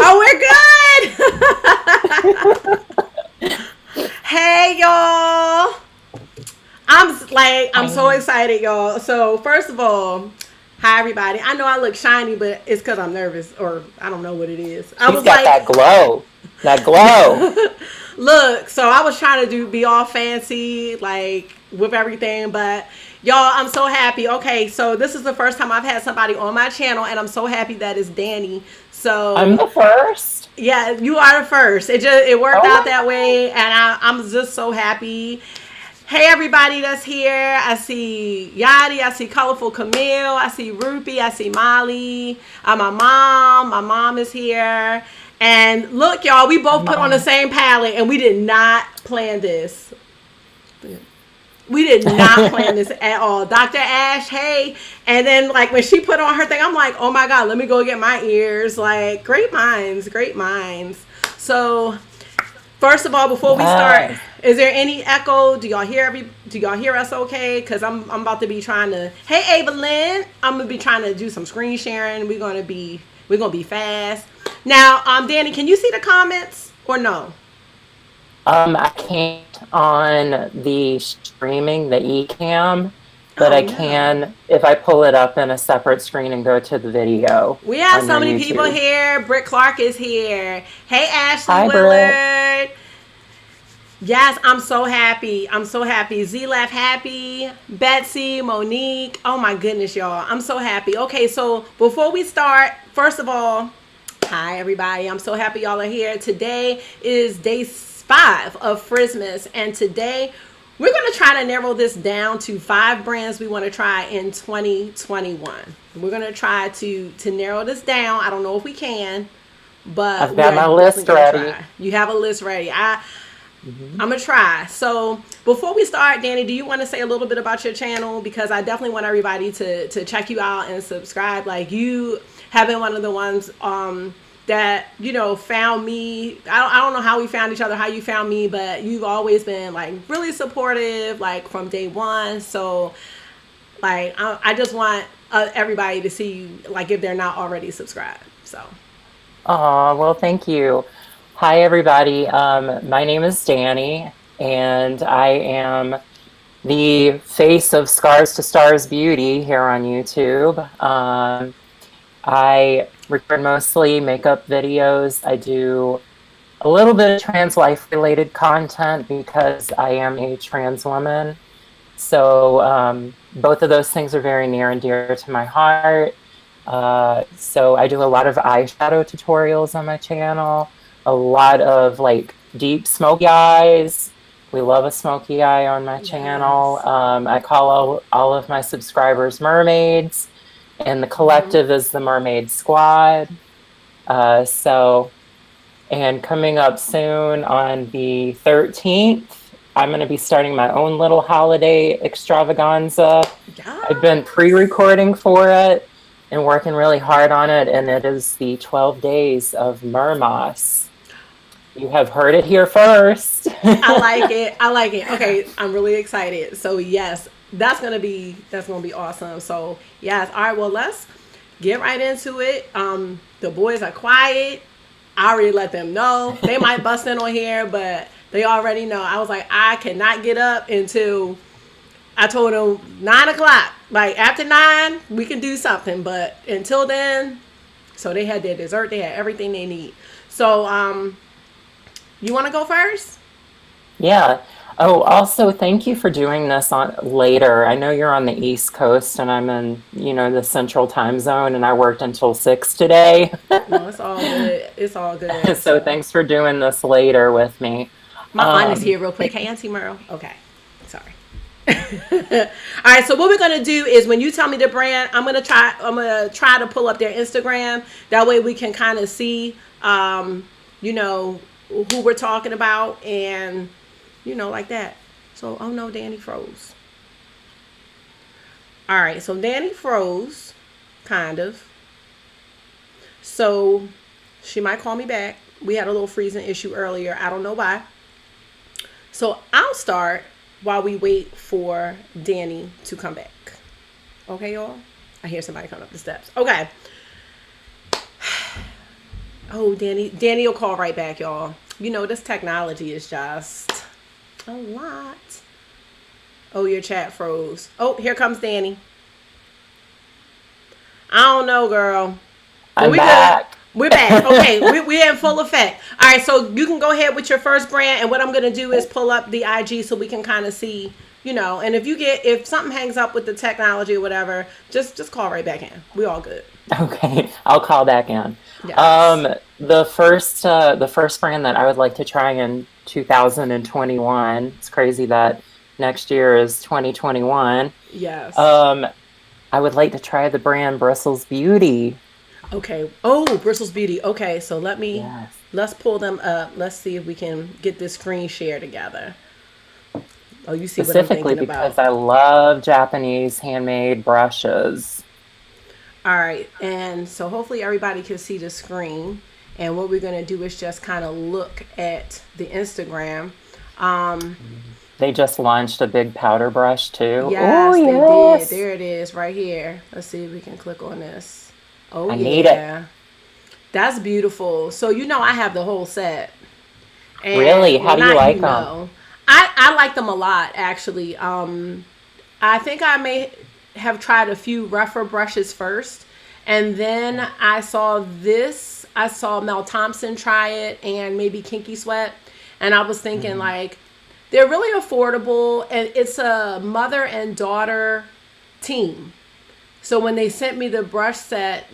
Oh, we're good. Hey, y'all. I'm so Hi. excited, y'all. So, first of all, hi, everybody. I know I look shiny, but it's because I'm nervous, or I don't know what it is. I She's was got like, that glow. That glow. look, so I was trying to be all fancy, like with everything, but y'all, I'm so happy. Okay, so this is the first time I've had somebody on my channel, and I'm so happy that it's Dani. I'm So the first. yeah, you are the first. It worked Oh out my that God. way, and I'm just so happy. Hey everybody that's here. I see Yadi, I see Colorful Camille, I see Rupi, I see Molly, my mom. My mom is here. And look, y'all, we Hi, both put on the Mom. same palette and we did not plan this. We did not plan this at all. Dr. Ash, hey. And then like when she put on her thing, I'm like, oh my God, let me go get my ears. Like, great minds, great minds. So first of all, before we start, Yes. is there any echo? Do y'all hear us okay? Cause I'm about to be trying to. Hey, Ava Lynn, I'm gonna be trying to do some screen sharing. We're gonna be fast. Now, Danny, can you see the comments or no? I can't on the streaming, the eCam, but Oh I no. can if I pull it up in a separate screen and go to the video We have on so your many people YouTube. here. Britt Clark is here. Hey, Ashley Hi, Britt. Willard. Yes, I'm so happy. I'm so happy. Z Laugh happy. Betsy, Monique. Oh my goodness, y'all. I'm so happy. Okay, so before we start, first of all, hi everybody. I'm so happy y'all are here. Today is day 5 of Frizzmas, and today we're gonna try to narrow this down to 5 brands we want to try in 2021. We're gonna try to narrow this down. I don't know if we can, but I've we got are my definitely list gonna ready. try. You have a list ready. Mhm. I'm gonna try. So before we start, Dani, do you want to say a little bit about your channel? Because I definitely want everybody to check you out and subscribe. Like you have been one of the ones that found me. I don't know how we found each other, how you found me, but you've always been like really supportive, like from day one. So like I just want everybody to see you, like if they're not already subscribed. So Oh, well, thank you. Hi, everybody. My name is Dani, and I am the face of Scars to Stars Beauty here on YouTube. I record mostly makeup videos. I do a little bit of trans life related content because I am a trans woman. So both of those things are very near and dear to my heart. So I do a lot of eyeshadow tutorials on my channel, a lot of like deep smoky eyes. We love a smoky eye on my channel. yes. I call all of my subscribers mermaids, and the collective is the Mermaid Squad. So, and coming up soon on the 13th, I'm going to be starting my own little holiday extravaganza. I've been Yes. pre-recording for it and working really hard on it, and it is the 12 days of Mermas. You have heard it here first. I like it. I like it. Okay, I'm really excited. So yes, that's gonna be awesome. So yes, all right. Well, let's get right into it. The boys are quiet. I already let them know. They might bust in on here, but they already know. I was like, I cannot get up until I told them 9 o'clock. Like after 9, we can do something, but until then, so they had their dessert. They had everything they need. So you want to go first? Yeah. Oh, also, thank you for doing this on later. I know you're on the East Coast and I'm in, the Central Time Zone, and I worked until 6 today. No, it's all good. It's all good. So So, thanks for doing this later with me. my aunt is Um, here real quick. Hey, Auntie Merle. Okay. Sorry. All right. So what we're gonna do is when you tell me the brand, I'm gonna try to pull up their Instagram. That way we can kind of see, you know, who we're talking about, and like that. So, oh no, Dani froze. All right. So Dani froze, kind of. So she might call me back. We had a little freezing issue earlier. I don't know why. So I'll start while we wait for Dani to come back. Okay, y'all? I hear somebody coming up the steps. Okay. Oh, Danny will call right back, y'all. You know, this technology is just a lot. Oh, your chat froze. Oh, here comes Danny. I don't know, girl. But I'm we good. back. We're back. Okay, we're in full effect. All right, so you can go ahead with your first brand, and what I'm gonna do is pull up the IG so we can kind of see, you know. And if something hangs up with the technology or whatever, just call right back in. We all good. Okay, I'll call back in. Yes. The first brand that I would like to try in 2021. It's crazy that next year is 2021. Yes. Um, I would like to try the brand Bristle's Beauty. Okay. Oh, Bristle's Beauty. Okay, so Yes. let's pull them up. Let's see if we can get this screen share together. Oh, you see what I'm Specifically thinking because about. I love Japanese handmade brushes. All right, and so hopefully everybody can see the screen. And what we're gonna do is just kind of look at the Instagram. Um, They just launched a big powder brush too. Oh, yes, they did. yes. There it is, right here. Let's see if we can click on this. Oh I need it. yeah, that's beautiful. So you know I have the whole set, and Really? well, How do you not you like them? know, I like them a lot actually. I think I may have tried a few rougher brushes first, and then I saw this. I saw Mel Thompson try it, and maybe Kinky Sweat, and I was thinking like they're really affordable, and it's a mother and daughter team. So when they sent me the brush set,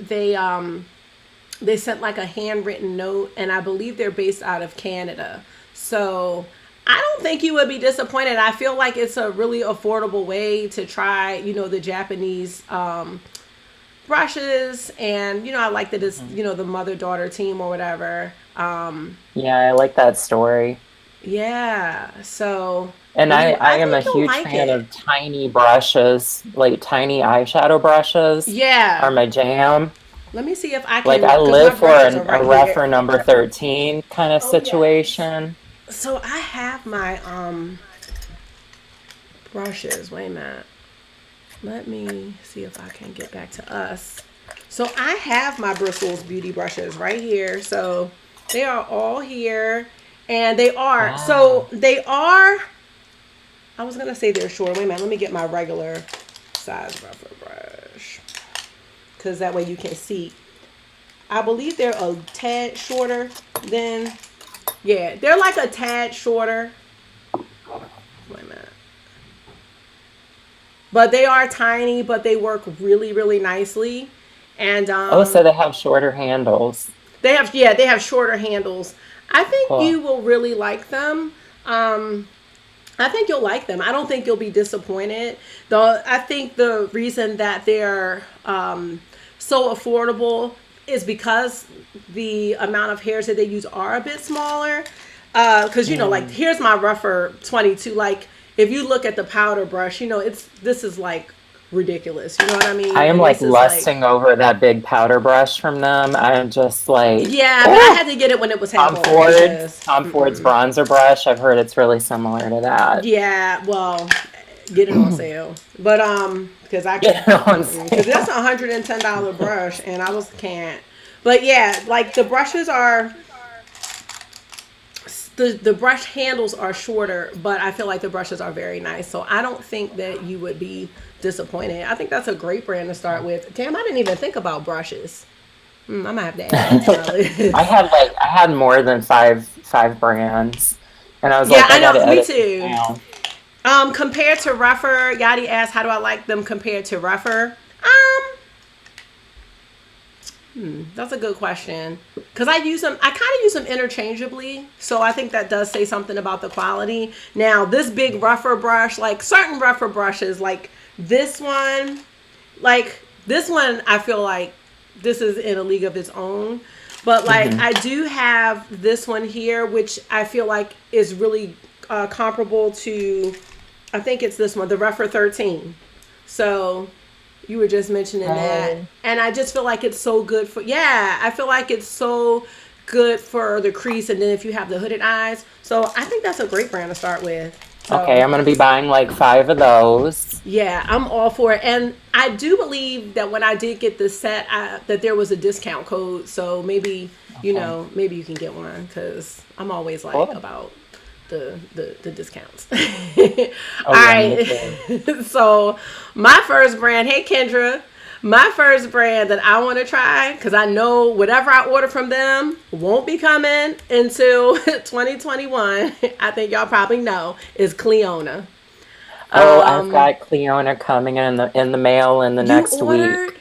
they sent like a handwritten note, and I believe they're based out of Canada. So I don't think you would be disappointed. I feel like it's a really affordable way to try, you know, the Japanese brushes, and you know, I like that it's, you know, the mother daughter team or whatever. Yeah, I like that story. Yeah. So And I I am a think you'll huge like fan it. of tiny brushes, like tiny eyeshadow brushes are Yeah. my jam. Let me see if I Like can, I because my live for brushes are a right here. rougher number 13 kind of Oh yes. situation. So I have my brushes. Wait a minute. Let me see if I can get back to us. So I have my Bristles Beauty brushes right here. So they are all here. And Wow. they are, I was going to say they're short. Wait a minute. Let me get my regular size rougher brush. Because that way you can see. I believe they're a tad shorter than, yeah, they're like a tad shorter. Wait a minute. But they are tiny, but they work really, really nicely. And Oh, so they have shorter handles. they have shorter handles. I think Cool. you will really like them. Um, I think you'll like them. I don't think you'll be disappointed. Though I think the reason that they're so affordable is because the amount of hairs that they use are a bit smaller. Because you know, like Mm. here's my rougher 22. Like if you look at the powder brush, you know this is like ridiculous. You know what I I mean? am And like this is like, lusting over that big powder brush from them. I'm just like, yeah, but I oh, had to get it when it was half Tom off Ford, because Tom Ford's bronzer brush. I've heard it's really similar to that. yeah, well, get it on sale. But because I Get it on because that's sale. $110 brush, and I was can't. But yeah, like the brushes are the brush handles are shorter, but I feel like the brushes are very nice. So I don't think that you would be disappointed. I think that's a great brand to start with. Damn, I didn't even think about brushes. I might have to add that to my list. I had more than five brands, and I was Yeah, like, I I got to know. Me edit this too. down. Compared to rougher, Yadi asked, "How do I like them compared to rougher?" Um, that's a good question. Cause I use them. I kind of use them interchangeably, so I think that does say something about the quality. Now, this big rougher brush, like certain rougher brushes, this one, like this one, I feel like this is in a league of its own. But like Hmm. I do have this one here, which I feel like is really comparable to. I think it's this one, the rougher 13. So you were just mentioning that. Oh, And I just feel like it's so good for, yeah, I feel like it's so good for the crease. And then if you have the hooded eyes. So I think that's a great brand to start with. Okay, So I'm gonna be buying like 5 of those. yeah, I'm all for it. And I do believe that when I did get the set, that there was a discount code. So maybe, Okay, maybe you can get one because I'm always like cool. about the discounts. All Oh yeah, me right. too. So my first brand, hey Kendra, my first brand that I want to try because I know whatever I order from them won't be coming until 2021. I think y'all probably know is Cleona. Oh, I've Um, got Cleona coming in the mail in the you next week. ordered?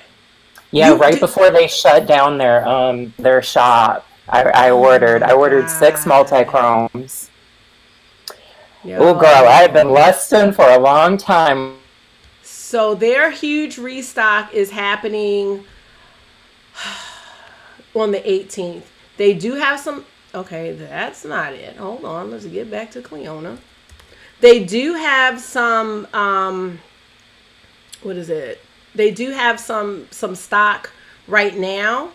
Yeah, You right did? before they shut down their shop, I Oh ordered. my I ordered 6 god. multi-chromes. Oh girl, I have been Yo. lusting for a long time. So their huge restock is happening on the 18th. They do have some. Okay, that's not it. Hold on. Let's get back to Cleona. They do have some. What is it? They do have some stock right now,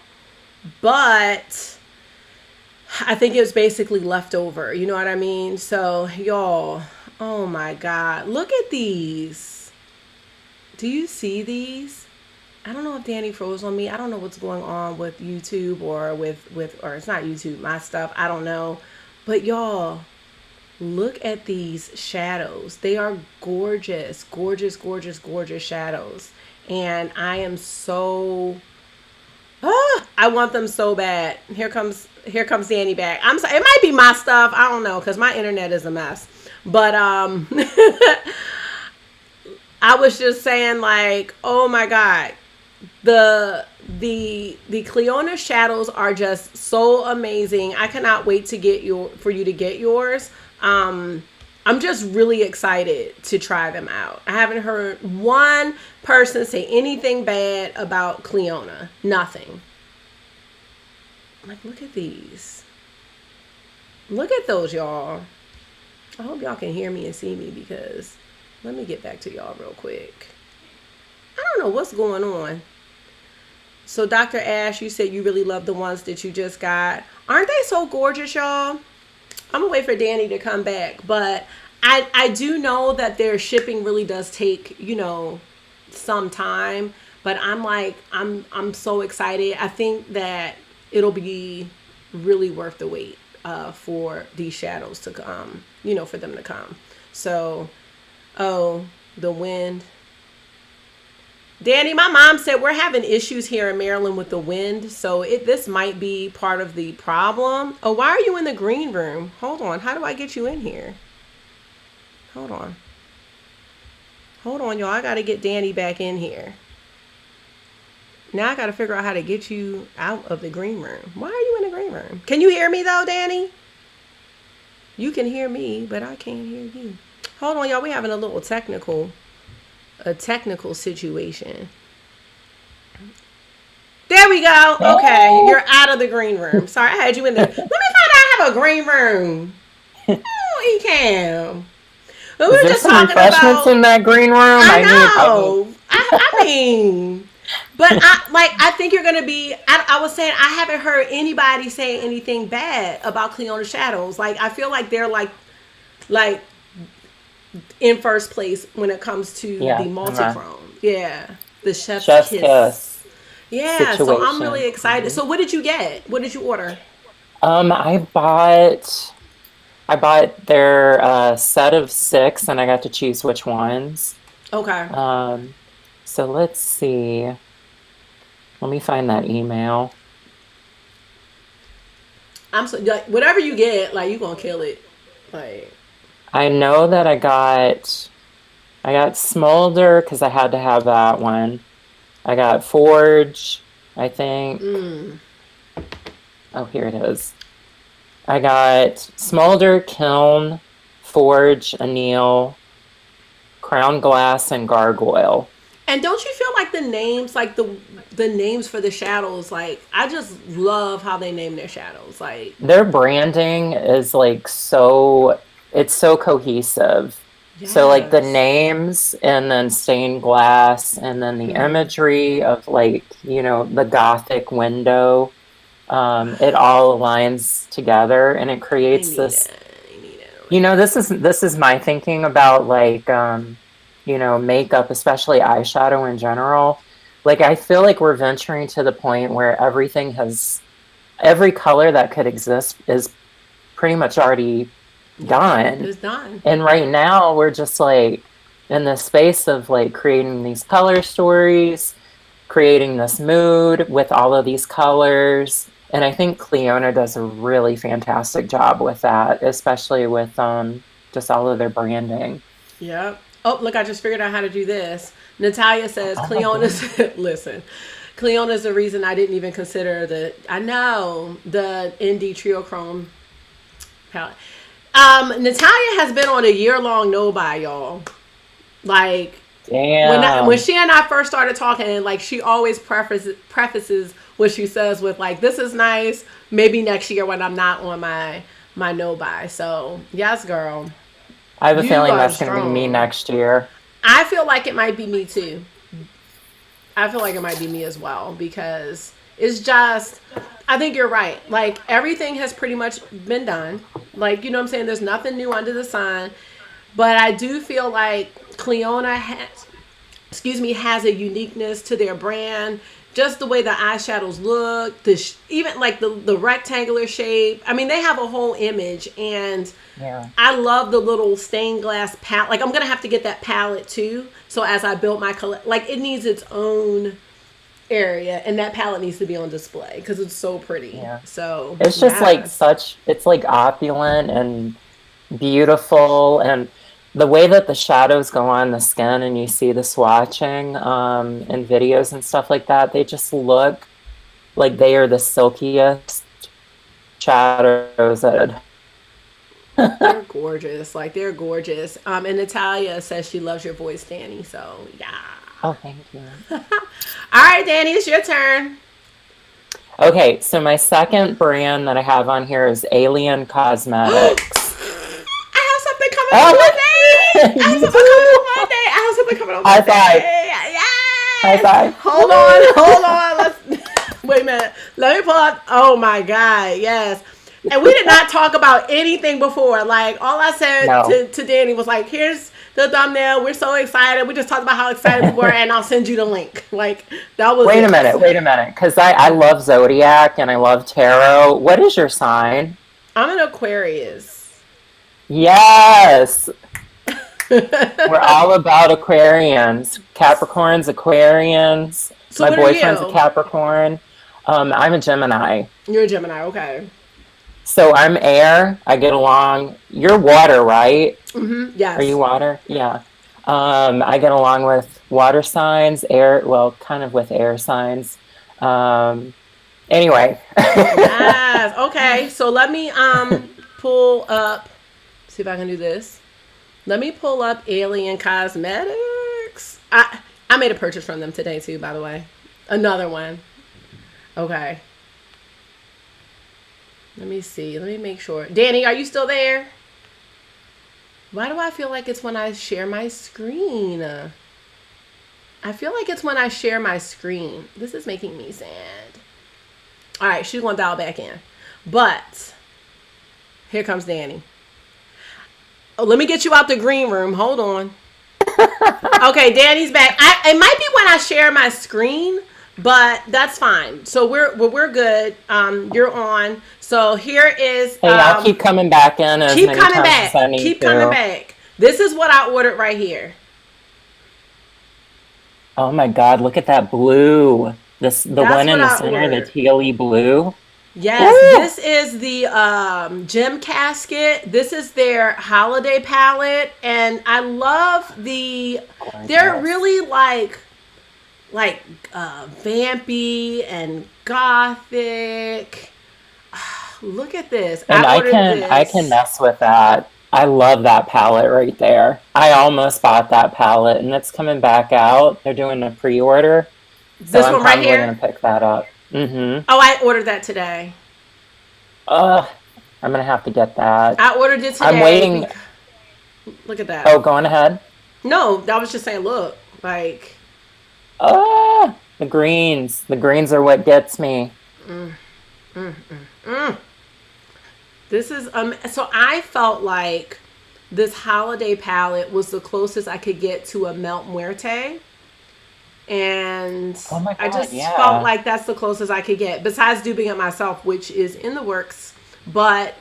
but I think it was basically leftover. You know what I mean? So y'all, oh my god, look at these. Do you see these? I don't know if Dani froze on me. I don't know what's going on with YouTube or with or it's not YouTube, my stuff. I don't know. But y'all, look at these shadows. They are gorgeous, gorgeous, gorgeous, gorgeous shadows. And I am so I want them so bad. Here comes Dani back. I'm sorry. It might be my stuff. I don't know cuz my internet is a mess. But I was just saying like, "Oh my god, the Cleona shadows are just so amazing. I cannot wait to for you to get yours. I'm just really excited to try them out. I haven't heard one person say anything bad about Cleona. Nothing. Like, look at these. Look at those, y'all. I hope y'all can hear me and see me because let me get back to y'all real quick. I don't know what's going on. So, Dr. Ash, you said you really love the ones that you just got. Aren't they so gorgeous, y'all? I'm gonna wait for Dani to come back, but I do know that their shipping really does take some time. But I'm so excited. I think that it'll be really worth the wait for these shadows to come. For them to come. So, oh, the wind. Dani, my mom said we're having issues here in Maryland with the wind, so this might be part of the problem. Oh, why are you in the green room? Hold on. How do I get you in here? Hold on. Hold on, y'all. I got to get Dani back in here. Now I got to figure out how to get you out of the green room. Why are you in the green room? Can you hear me, though, Dani? You can hear me, but I can't hear you. Hold on, y'all. We're having a technical situation. There we go. Okay, you're out of the green room. Sorry, I had you in there. Let me find out I have a green room. Oh, Ecam. But we Is were there just some talking refreshments about. in that green room? I I need. know. I mean, but I think you're gonna be. I was saying I haven't heard anybody say anything bad about Cleona Shadows. Like I feel like they're like in first place when it comes to Yeah, the uh-huh. multi-chrome. Yeah, the chef's Chef's kiss. kiss Yeah, so I'm situation. really excited. So what did you get? What did you order? I bought their set of 6, and I got to choose which ones. Okay. Um, so let's see. Let me find that email. I'm so like whatever you get, like you gonna kill it. Like I know that I got Smolder because I had to have that one. I got Forge, I think. Oh, here it is. I got Smolder, Kiln, Forge, Anneal, Crown Glass, and Gargoyle. and don't you feel like the names, like the names for the shadows, like I just love how they name their shadows. Like Their branding is it's so cohesive. So like the yes. names and then stained glass and then the imagery of like, the Gothic window, it all aligns together and it I creates need this it. I need it. This is my thinking about like makeup, especially eyeshadow in general. Like I feel like we're venturing to the point where every color that could exist is pretty much already done. It's done. And right now we're just like in the space of like creating these color stories, creating this mood with all of these colors. And I think Cleona does a really fantastic job with that, especially with just all of their branding. Yep. Oh, look, I just figured out how to do this. Natalia says Cleona's listen. Cleona's the reason I didn't even consider the ND Triochrome palette. Natalia has been on a year-long no-buy, y'all. Like, damn. When she and I first started talking, like, she always prefaces what she says with, like, this is nice, maybe next year when I'm not on my no-buy. So, yes, girl. I have a feeling that's going to be me next year. I feel like it might be me, too. I feel like it might be me as well, because it's just... I think you're right. Like, everything has pretty much been done. Like, you know what I'm saying? There's nothing new under the sun. But I do feel like Cleona has a uniqueness to their brand. Just the way the eyeshadows look, even like the rectangular shape. I mean, they have a whole image, and I love the little stained glass palette. Like, I'm gonna have to get that palette too. So as I build my collection, like, it needs its own area, and that palette needs to be on display because it's so pretty. Yeah. So it's just it's like opulent and beautiful, and the way that the shadows go on the skin and you see the swatching in videos and stuff like that, they just look like they are the silkiest shadows that they're gorgeous. Like, they're gorgeous. And Natalia says she loves your voice, Dani. So yeah. Oh, thank you. All right, Dani, it's your turn. Okay, so my second brand that I have on here is Alien Cosmetics. I have something coming on Monday. I have something coming on Monday. High five. Hold on. Let's wait a minute. Let me pull up. Oh my God, yes. And we did not talk about anything before. Like, all I said to Dani was like, here's the thumbnail. We're so excited. We just talked about how excited we were, and I'll send you the link. Like, that was Wait a minute. Because I love Zodiac and I love tarot. What is your sign? I'm an Aquarius. Yes. We're all about Aquarians. Capricorns, Aquarians. So my boyfriend's a Capricorn. I'm a Gemini. You're a Gemini, okay. So I'm air. I get along. You're water, right? Mm-hmm. Yes. Are you water? Yeah. I get along with water signs, kind of with air signs. Anyway. Yes. Okay. So let me pull up. See if I can do this. Let me pull up Alien Cosmetics. I made a purchase from them today too, by the way. Another one. Okay. Let me see. Let me make sure. Dani, are you still there? Why do I feel like it's when I share my screen? I feel like it's when I share my screen. This is making me sad. All right, she's going to dial back in. But here comes Dani. Oh, let me get you out the green room. Hold on. Okay, Dani's back. It might be when I share my screen, but that's fine. So we're good. You're on. So here is. Hey, I'll keep coming back in. Keep coming back. Keep coming back. This is what I ordered right here. Oh my God! Look at that blue. The one in the center, the tealy blue. Yes, ooh. This is the gem casket. This is their holiday palette, and I love they're really like vampy and gothic. Look at this. And I can mess with that. I love that palette right there. I almost bought that palette, and it's coming back out. They're doing a pre-order. This one right here? I'm probably going to pick that up. Mm-hmm. Oh, I ordered that today. I'm going to have to get that. I ordered it today. I'm waiting. Look at that. Oh, going ahead? No, I was just saying, look. Like. The greens. The greens are what gets me. This is so I felt like this holiday palette was the closest I could get to a Melt Muerte. And Oh my I God, just felt yeah. like that's the closest I could get, besides duping it myself, which is in the works. But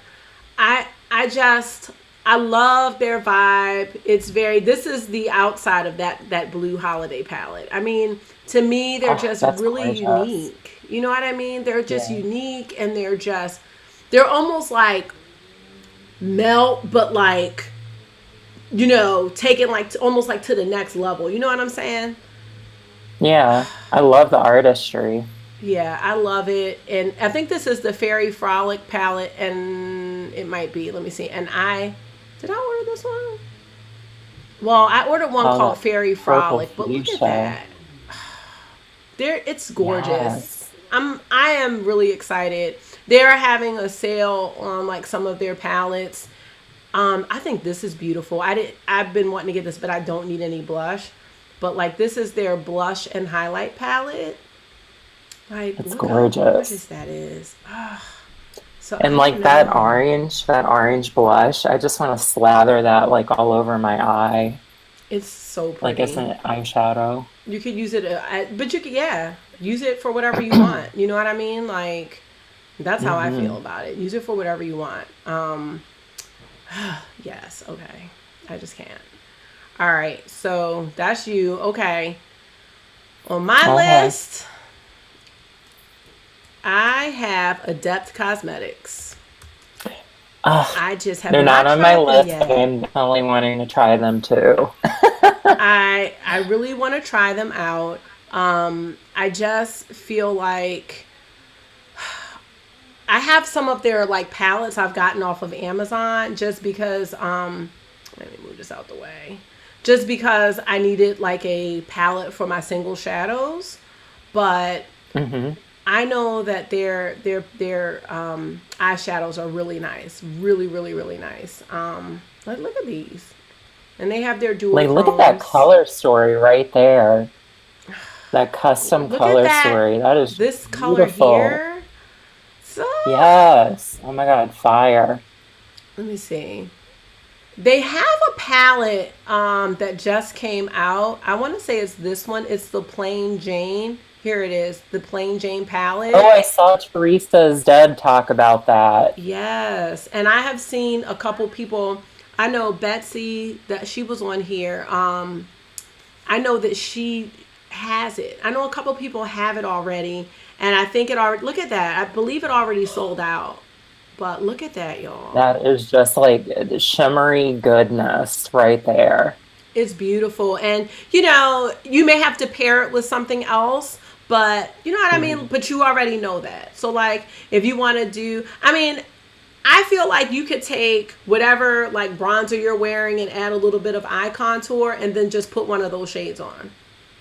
I love their vibe. It's very, this is the outside of that blue holiday palette. I mean, to me, they're Oh, just that's really gorgeous. unique. You know what I mean? They're just Yeah. unique, and they're almost like melt, but like, taken like almost like to the next level. You know what I'm saying? Yeah. I love the artistry. Yeah, I love it. And I think this is the Fairy Frolic palette, and it might be, let me see. And did I order this one? Well, I ordered one Oh, called that Fairy purple Frolic, but look at fuchsia. that. It's gorgeous. Yes. I am really excited. They're having a sale on like some of their palettes. I think this is beautiful. I've been wanting to get this, but I don't need any blush. But like, this is their blush and highlight palette. Like, It's look how gorgeous gorgeous. that is. So And I don't like know. that orange blush, I just want to slather that like all over my eye, It's so like as pretty. an eyeshadow. You could use it, but you could, yeah, use it for whatever you want. You know what I mean? Like, that's how I feel Hmm. about it. Use it for whatever you want. Yes, okay. I just can't. All right, so that's you. Okay. On my Okay. list, I have Adept Cosmetics. Ugh, I just have they're not not on my tried them list, but yet. I'm definitely wanting to try them too. I really want to try them out. I just feel like I have some of their like palettes I've gotten off of Amazon, just because let me move this out the way. Just because I needed like a palette for my single shadows, but Hmm. I know that their eyeshadows are really nice, really really really nice. Like, look at these, and they have their Like, look at that duochromes. color story right there. That custom Look at color that, story. That is this color beautiful. here. So Yes. Oh my God, fire. let me see. They have a palette that just came out. I want to say it's this one. It's the Plain Jane. Here it is, the Plain Jane Oh, palette. I saw Teresa's Dead talk about that. Yes, and I have seen a couple people. I know Betsy, that she was on here. I know that she has it. I know a couple people have it already, and I think it already. Look at that. I believe it already sold out. But look at that, y'all. That is just like shimmery goodness right there. It's beautiful. And, you may have to pair it with something else, but you know what I mean? Mhm. But you already know that. So, like, if you want to I mean, I feel like you could take whatever, like, bronzer you're wearing and add a little bit of eye contour and then just put one of those shades on.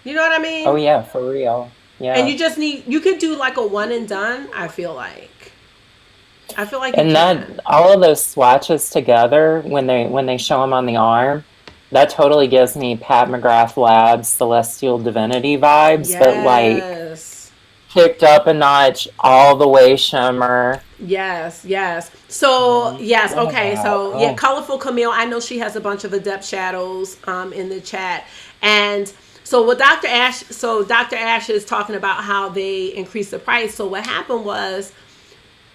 You know what I Oh mean? yeah, for real. And Yeah. you could do like a one and done, I feel like. I feel like you And that can. all of those swatches together when they show them on the arm, that totally gives me Pat McGrath Labs Celestial Divinity vibes, but like Yes. kicked up a notch, all the way shimmer. Yes, yes. So, yes, Look at okay. that. So, yeah, Oh, Colorful Camille, I know she has a bunch of adept shadows in the chat. And so what Dr. Ash is talking about how they increased the price. So what happened was,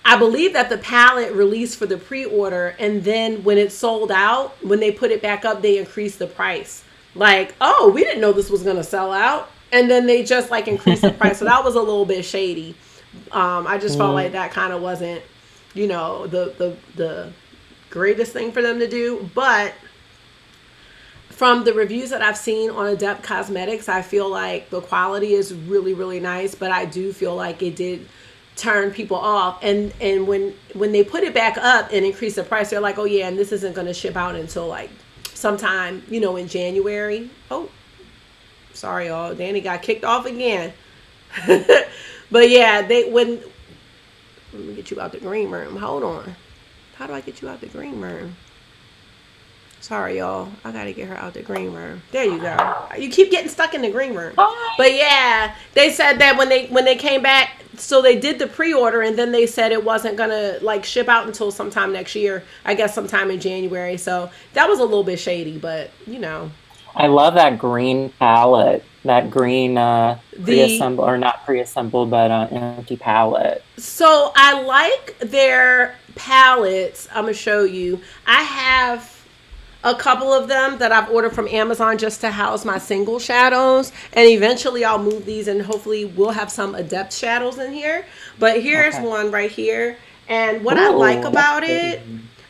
I believe that the palette released for the pre-order, and then when it sold out, when they put it back up, they increased the price. Like, oh, we didn't know this was gonna sell out, and then they just like increased the price. So that was a little bit shady. I just felt like mm, that kind of wasn't, the greatest thing for them to do. But from the reviews that I've seen on Adept Cosmetics, I feel like the quality is really, really nice. But I do feel like it did turn people off. And when they put it back up and increase the price, they're like, oh yeah, and this isn't going to ship out until like sometime, in January. Oh, sorry, y'all. Dani got kicked off again. But yeah, let me get you out the green room. Hold on. How do I get you out the green room? Sorry, y'all. I gotta get her out the green room. There you go. You keep getting stuck in the green room. Hi. But yeah, they said that when they came back, so they did the pre-order, and then they said it wasn't gonna like ship out until sometime next year. I guess sometime in January. So that was a little bit shady, but you know. I love that green palette. That green pre-assembled, or not pre-assembled, but empty palette. So I like their palettes. I'm gonna show you. I have a couple of them that I've ordered from Amazon just to house my single shadows, and eventually I'll move these, and hopefully we'll have some Adept shadows in here. But here's one right here, and what I like about it,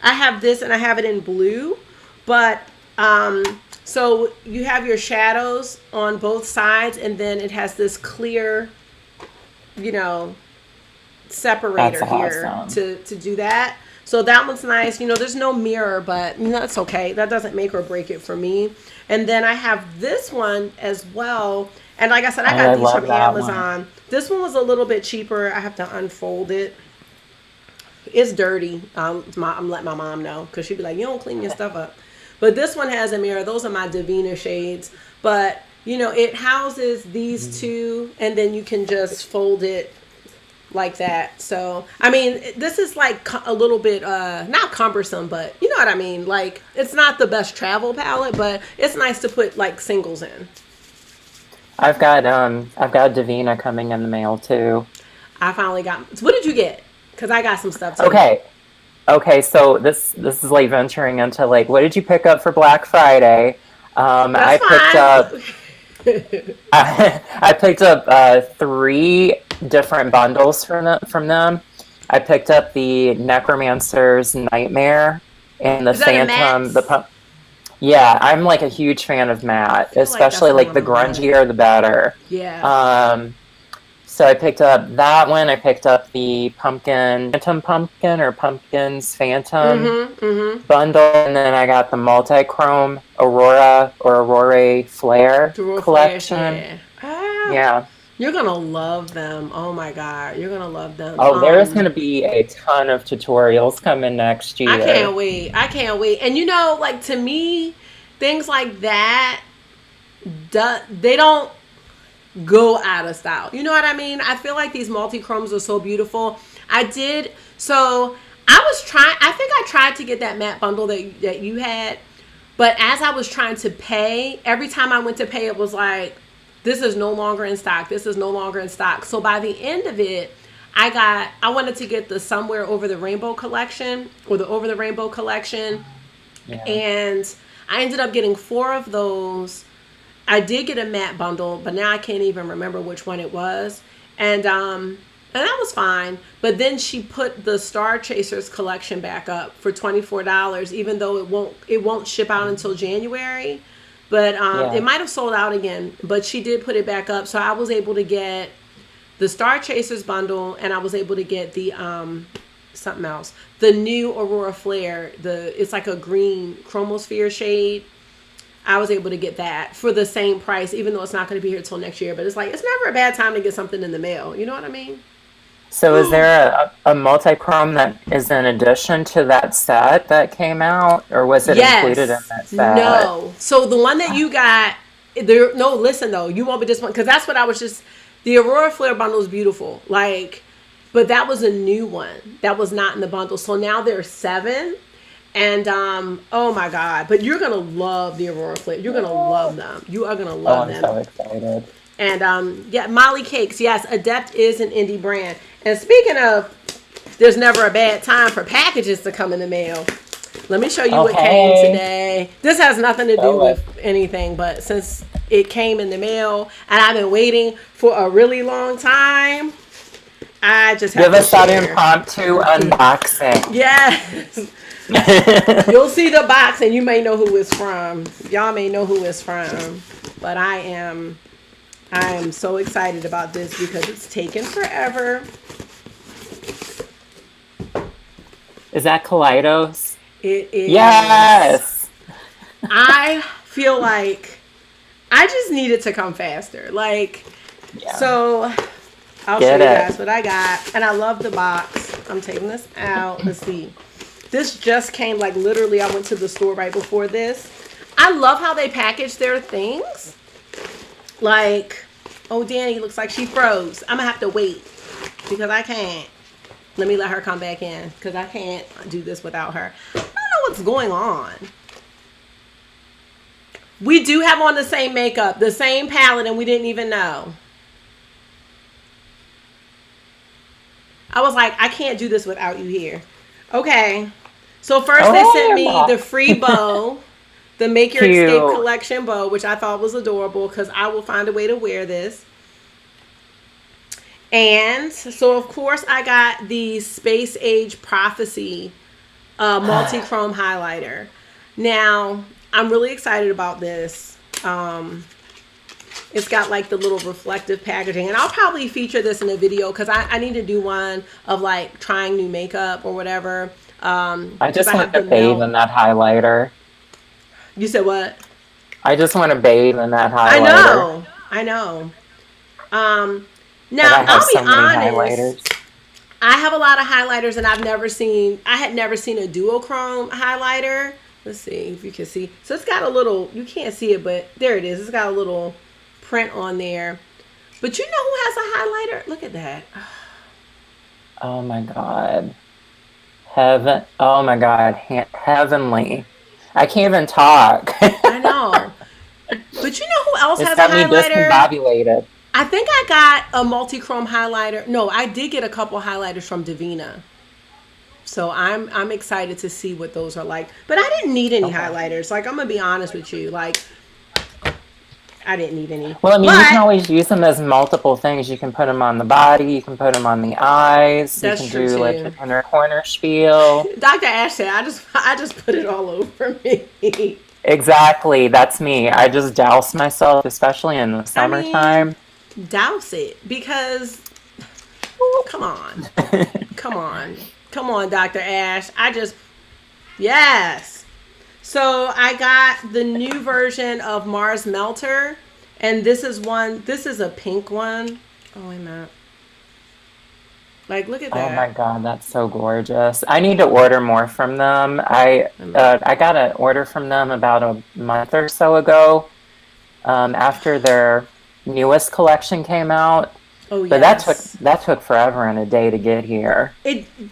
I have this and I have it in blue, but so you have your shadows on both sides, and then it has this clear, you know, separator here to do that. So that one's nice. You know, there's no mirror, but you know, that's okay. That doesn't make or break it for me. And then I have this one as well. And like I said, I got these from Amazon. This one was a little bit cheaper. I have to unfold it. It's dirty. I'm letting my mom know, because she'd be like, you don't clean your stuff up. But this one has a mirror. Those are my Davina shades. But, you know, it houses these two, and then you can just fold it like that. So, I mean, this is like a little bit, not cumbersome, but you know what I mean? Like, it's not the best travel palette, but it's nice to put like singles in. I've got Davina coming in the mail too. I finally got, what did you get? Because I got some stuff too. Okay, so this is like venturing into like, what did you pick up for Black Friday? I picked up 3 different bundles from them. I picked up the Necromancer's Nightmare and the Phantom. Yeah, I'm like a huge fan of matte, especially like the grungier the better. Yeah. So I picked up that one. I picked up the Phantom's Phantom bundle, and then I got the multi-chrome Aurora Flare collection. Yeah. You're gonna love them. Oh my god, you're gonna love them. Oh, there's gonna be a ton of tutorials coming next year. I can't wait. And you know, like, to me, things like that, they don't go out of style. You know what I mean? I feel like these multi-chromes are so beautiful. I think I tried to get that matte bundle that you had, but as I was trying to pay, every time I went to pay, it was like, this is no longer in stock. This is no longer in stock. So by the end of it, I wanted to get the Somewhere Over the Rainbow collection, or the Over the Rainbow collection. Yeah. And I ended up getting 4 of those. I did get a matte bundle, but now I can't even remember which one it was. And that was fine. But then she put the Star Chasers collection back up for $24, even though it won't ship out until January. But it might have sold out again, but she did put it back up. So I was able to get the Star Chasers bundle, and I was able to get the something else, the new Aurora Flare. It's like a green chromosphere shade. I was able to get that for the same price, even though it's not going to be here till next year. But it's like, it's never a bad time to get something in the mail. You know what I mean? So is there a multi-chrome that is in addition to that set that came out, or was it included in that set? No. So the one that you got, listen though, you won't be disappointed, because that's what the Aurora Flare bundle is beautiful. Like, but that was a new one that was not in the bundle. So now there's 7. And oh my god! But you're gonna love the Aurora Flare. You're gonna love them. You are gonna love them. I'm so excited. And Molly Cakes. Yes, Adept is an indie brand. And speaking of, there's never a bad time for packages to come in the mail. Let me show you what came today. This has nothing to do with anything, but since it came in the mail and I've been waiting for a really long time, I just have give us that impromptu unboxing. Yes. You'll see the box and you may know who it's from. Y'all may know who it's from. But I am so excited about this because it's taken forever. Is that Kaleidos? It is. Yes. I feel like I just need it to come faster. Like, so I'll show you guys what I got. And I love the box. I'm taking this out. Let's see. This just came, like, literally, I went to the store right before this. I love how they package their things. Like, oh, Dani looks like she froze. I'm going to have to wait because I can't. Let me let her come back in because I can't do this without her. I don't know what's going on. We do have on the same makeup, the same palette, and we didn't even know. I was like, I can't do this without you here. Okay. So first they sent me the free bow, the Make Your Escape collection bow, which I thought was adorable because I will find a way to wear this. And so, of course, I got the Space Age Prophecy multi-chrome highlighter. Now, I'm really excited about this. It's got like the little reflective packaging, and I'll probably feature this in a video because I need to do one of like trying new makeup or whatever. I just want to bathe in that highlighter. You said what? I just want to bathe in that highlighter. I know. Now I'll be honest. I have a lot of highlighters, and I had never seen a duochrome highlighter. Let's see if you can see. So it's got a little, you can't see it, but there it is. It's got a little print on there. But you know who has a highlighter? Look at that. Oh my God. Heaven. Oh my God. Heavenly. I can't even talk. I know. But you know who else has a highlighter? It's got me discombobulated. I think I got a multi-chrome highlighter. No, I did get a couple highlighters from Davina. So I'm excited to see what those are like. But I didn't need any highlighters. Like, I'm going to be honest with you. Like, I didn't need any. Well, I mean, you can always use them as multiple things. You can put them on the body. You can put them on the eyes. That's you can true do too. like the inner corner spiel. Dr. Ash said, I just put it all over me. Exactly. That's me. I just douse myself, especially in the summertime. Douse it because come on. Come on, Dr. Ash. Yes. So I got the new version of Mars Melter, and this is a pink one. Oh, wait a minute. Like, look at that. Oh my God, that's so gorgeous. I need to order more from them. I got an order from them about a month or so ago, after their newest collection came out. Oh, yes. But that took forever and a day to get here.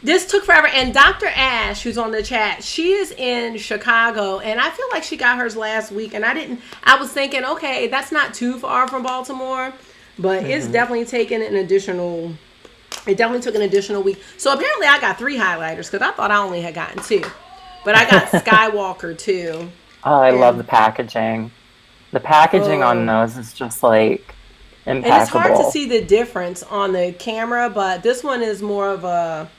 This took forever. And Dr. Ash, who's on the chat, she is in Chicago, and I feel like she got hers last week. And I was thinking, okay, that's not too far from Baltimore, but it's definitely taken an additional. It definitely took an additional week. So apparently, I got 3 highlighters because I thought I only had gotten 2, but I got Skywalker too. Oh, I love the packaging. The packaging on those is just like impeccable. And it's hard to see the difference on the camera, but this one is more of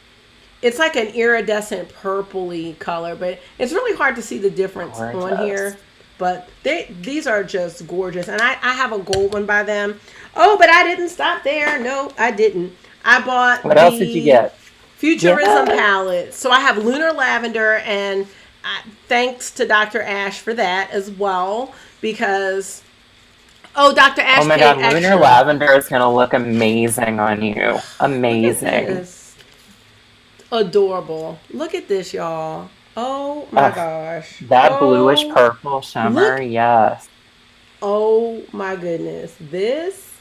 it's like an iridescent purpley color, but it's really hard to see the difference on here. But these are just gorgeous. And I have a gold one by them. Oh, but I didn't stop there. No, I didn't. I bought What else did you get? Futurism palette. So I have Lunar Lavender, and thanks to Dr. Ash for that as well, because Dr. Ash. Oh my God, Lunar Lavender is going to look amazing on you. Amazing. Adorable. Look at this, y'all. Oh my gosh. That bluish purple shimmer, yes. Oh my goodness. This.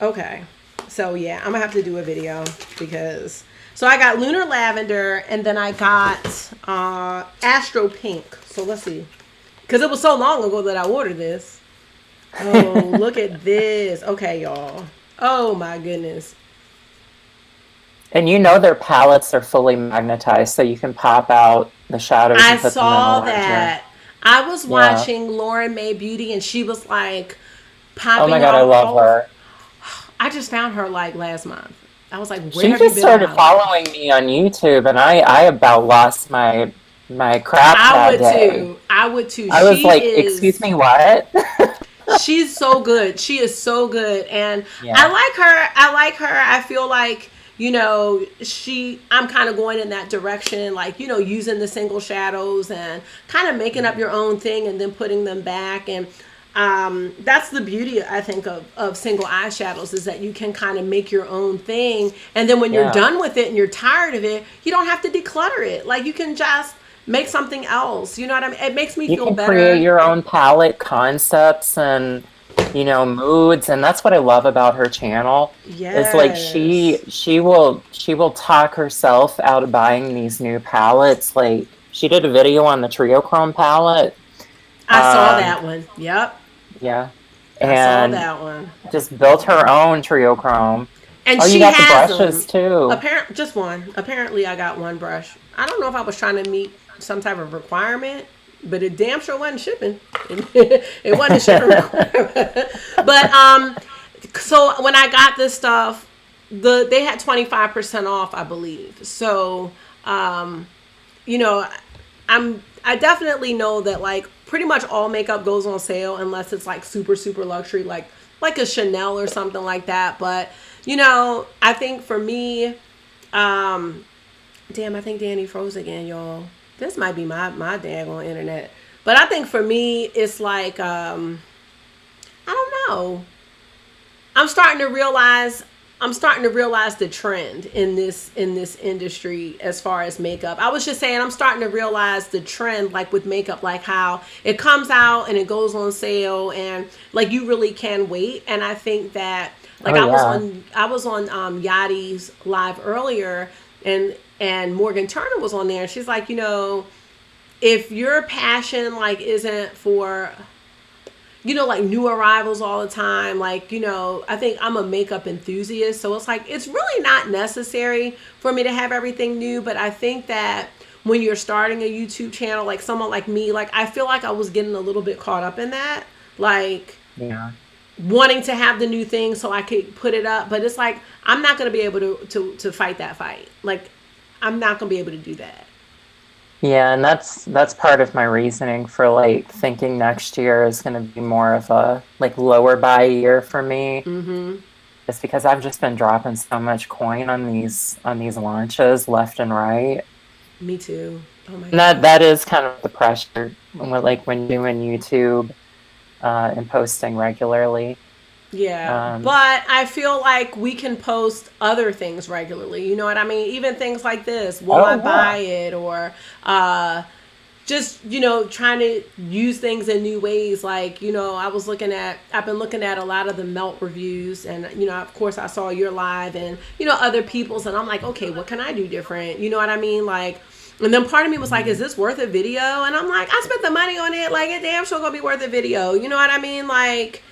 Okay. So yeah, I'm going to have to do a video because. So I got Lunar Lavender, and then I got Astro Pink. So let's see. Because it was so long ago that I ordered this. Oh, look at this. Okay, y'all. Oh my goodness. And you know their palettes are fully magnetized, so you can pop out the shadows and put them in the ledger. I saw that. I was watching Lauren May Beauty, and she was like popping. Oh my God, I love her. I just found her like last month. I was like, where she have you just been started following me on YouTube, and I about lost my crap that day. I would too. I was like, excuse me, what? She's so good. She is so good, and I like her. I feel like, you know, I'm kind of going in that direction, like, you know, using the single shadows and kind of making up your own thing and then putting them back. And that's the beauty, I think, of single eyeshadows, is that you can kind of make your own thing. And then when you're done with it and you're tired of it, you don't have to declutter it. Like, you can just make something else. You know what I mean? It makes me feel better. Create your own palette concepts and, you know, moods. And that's what I love about her channel. Yes. Is like she will talk herself out of buying these new palettes. Like, she did a video on the Triochrome palette. I saw that one. Yep. Yeah. And I saw that one. Just built her own Triochrome. And she got the brushes too. Just one. Apparently, I got one brush. I don't know if I was trying to meet some type of requirement, but it damn sure wasn't shipping. It wasn't a shipping requirement. But so when I got this stuff, they had 25% off, I believe. So you know, I definitely know that, like, pretty much all makeup goes on sale unless it's like super, super luxury, like a Chanel or something like that. But, you know, I think for me, damn, I think Dani froze again, y'all. This might be my daggone internet. But I think for me, it's like, I don't know. I'm starting to realize the trend in this industry as far as makeup. I was just saying, I'm starting to realize the trend, like with makeup, like how it comes out and it goes on sale, and like you really can wait. And I think that, like, I was on Yachty's live earlier, and Morgan Turner was on there, and she's like, you know, if your passion like isn't for, you know, like new arrivals all the time, like, you know, I think I'm a makeup enthusiast, so it's like, it's really not necessary for me to have everything new. But I think that when you're starting a YouTube channel, like someone like me, like, I feel like I was getting a little bit caught up in that, like, wanting to have the new thing so I could put it up. But it's like, I'm not going to be able to fight that fight. Like, I'm not going to be able to do that. Yeah, and that's part of my reasoning for, like, thinking next year is going to be more of a, like, lower buy year for me. Mm-hmm. It's because I've just been dropping so much coin on these launches left and right. Me too. Oh my God. That is kind of the pressure, like, when doing YouTube and posting regularly. Yeah, but I feel like we can post other things regularly. You know what I mean? Even things like this. Will I buy it? Or just, you know, trying to use things in new ways. Like, you know, I've been looking at a lot of the melt reviews, and, you know, of course I saw your live and, you know, other people's, and I'm like, okay, what can I do different? You know what I mean? Like, and then part of me was like, is this worth a video? And I'm like, I spent the money on it. Like, it damn sure gonna be worth a video. You know what I mean? Like,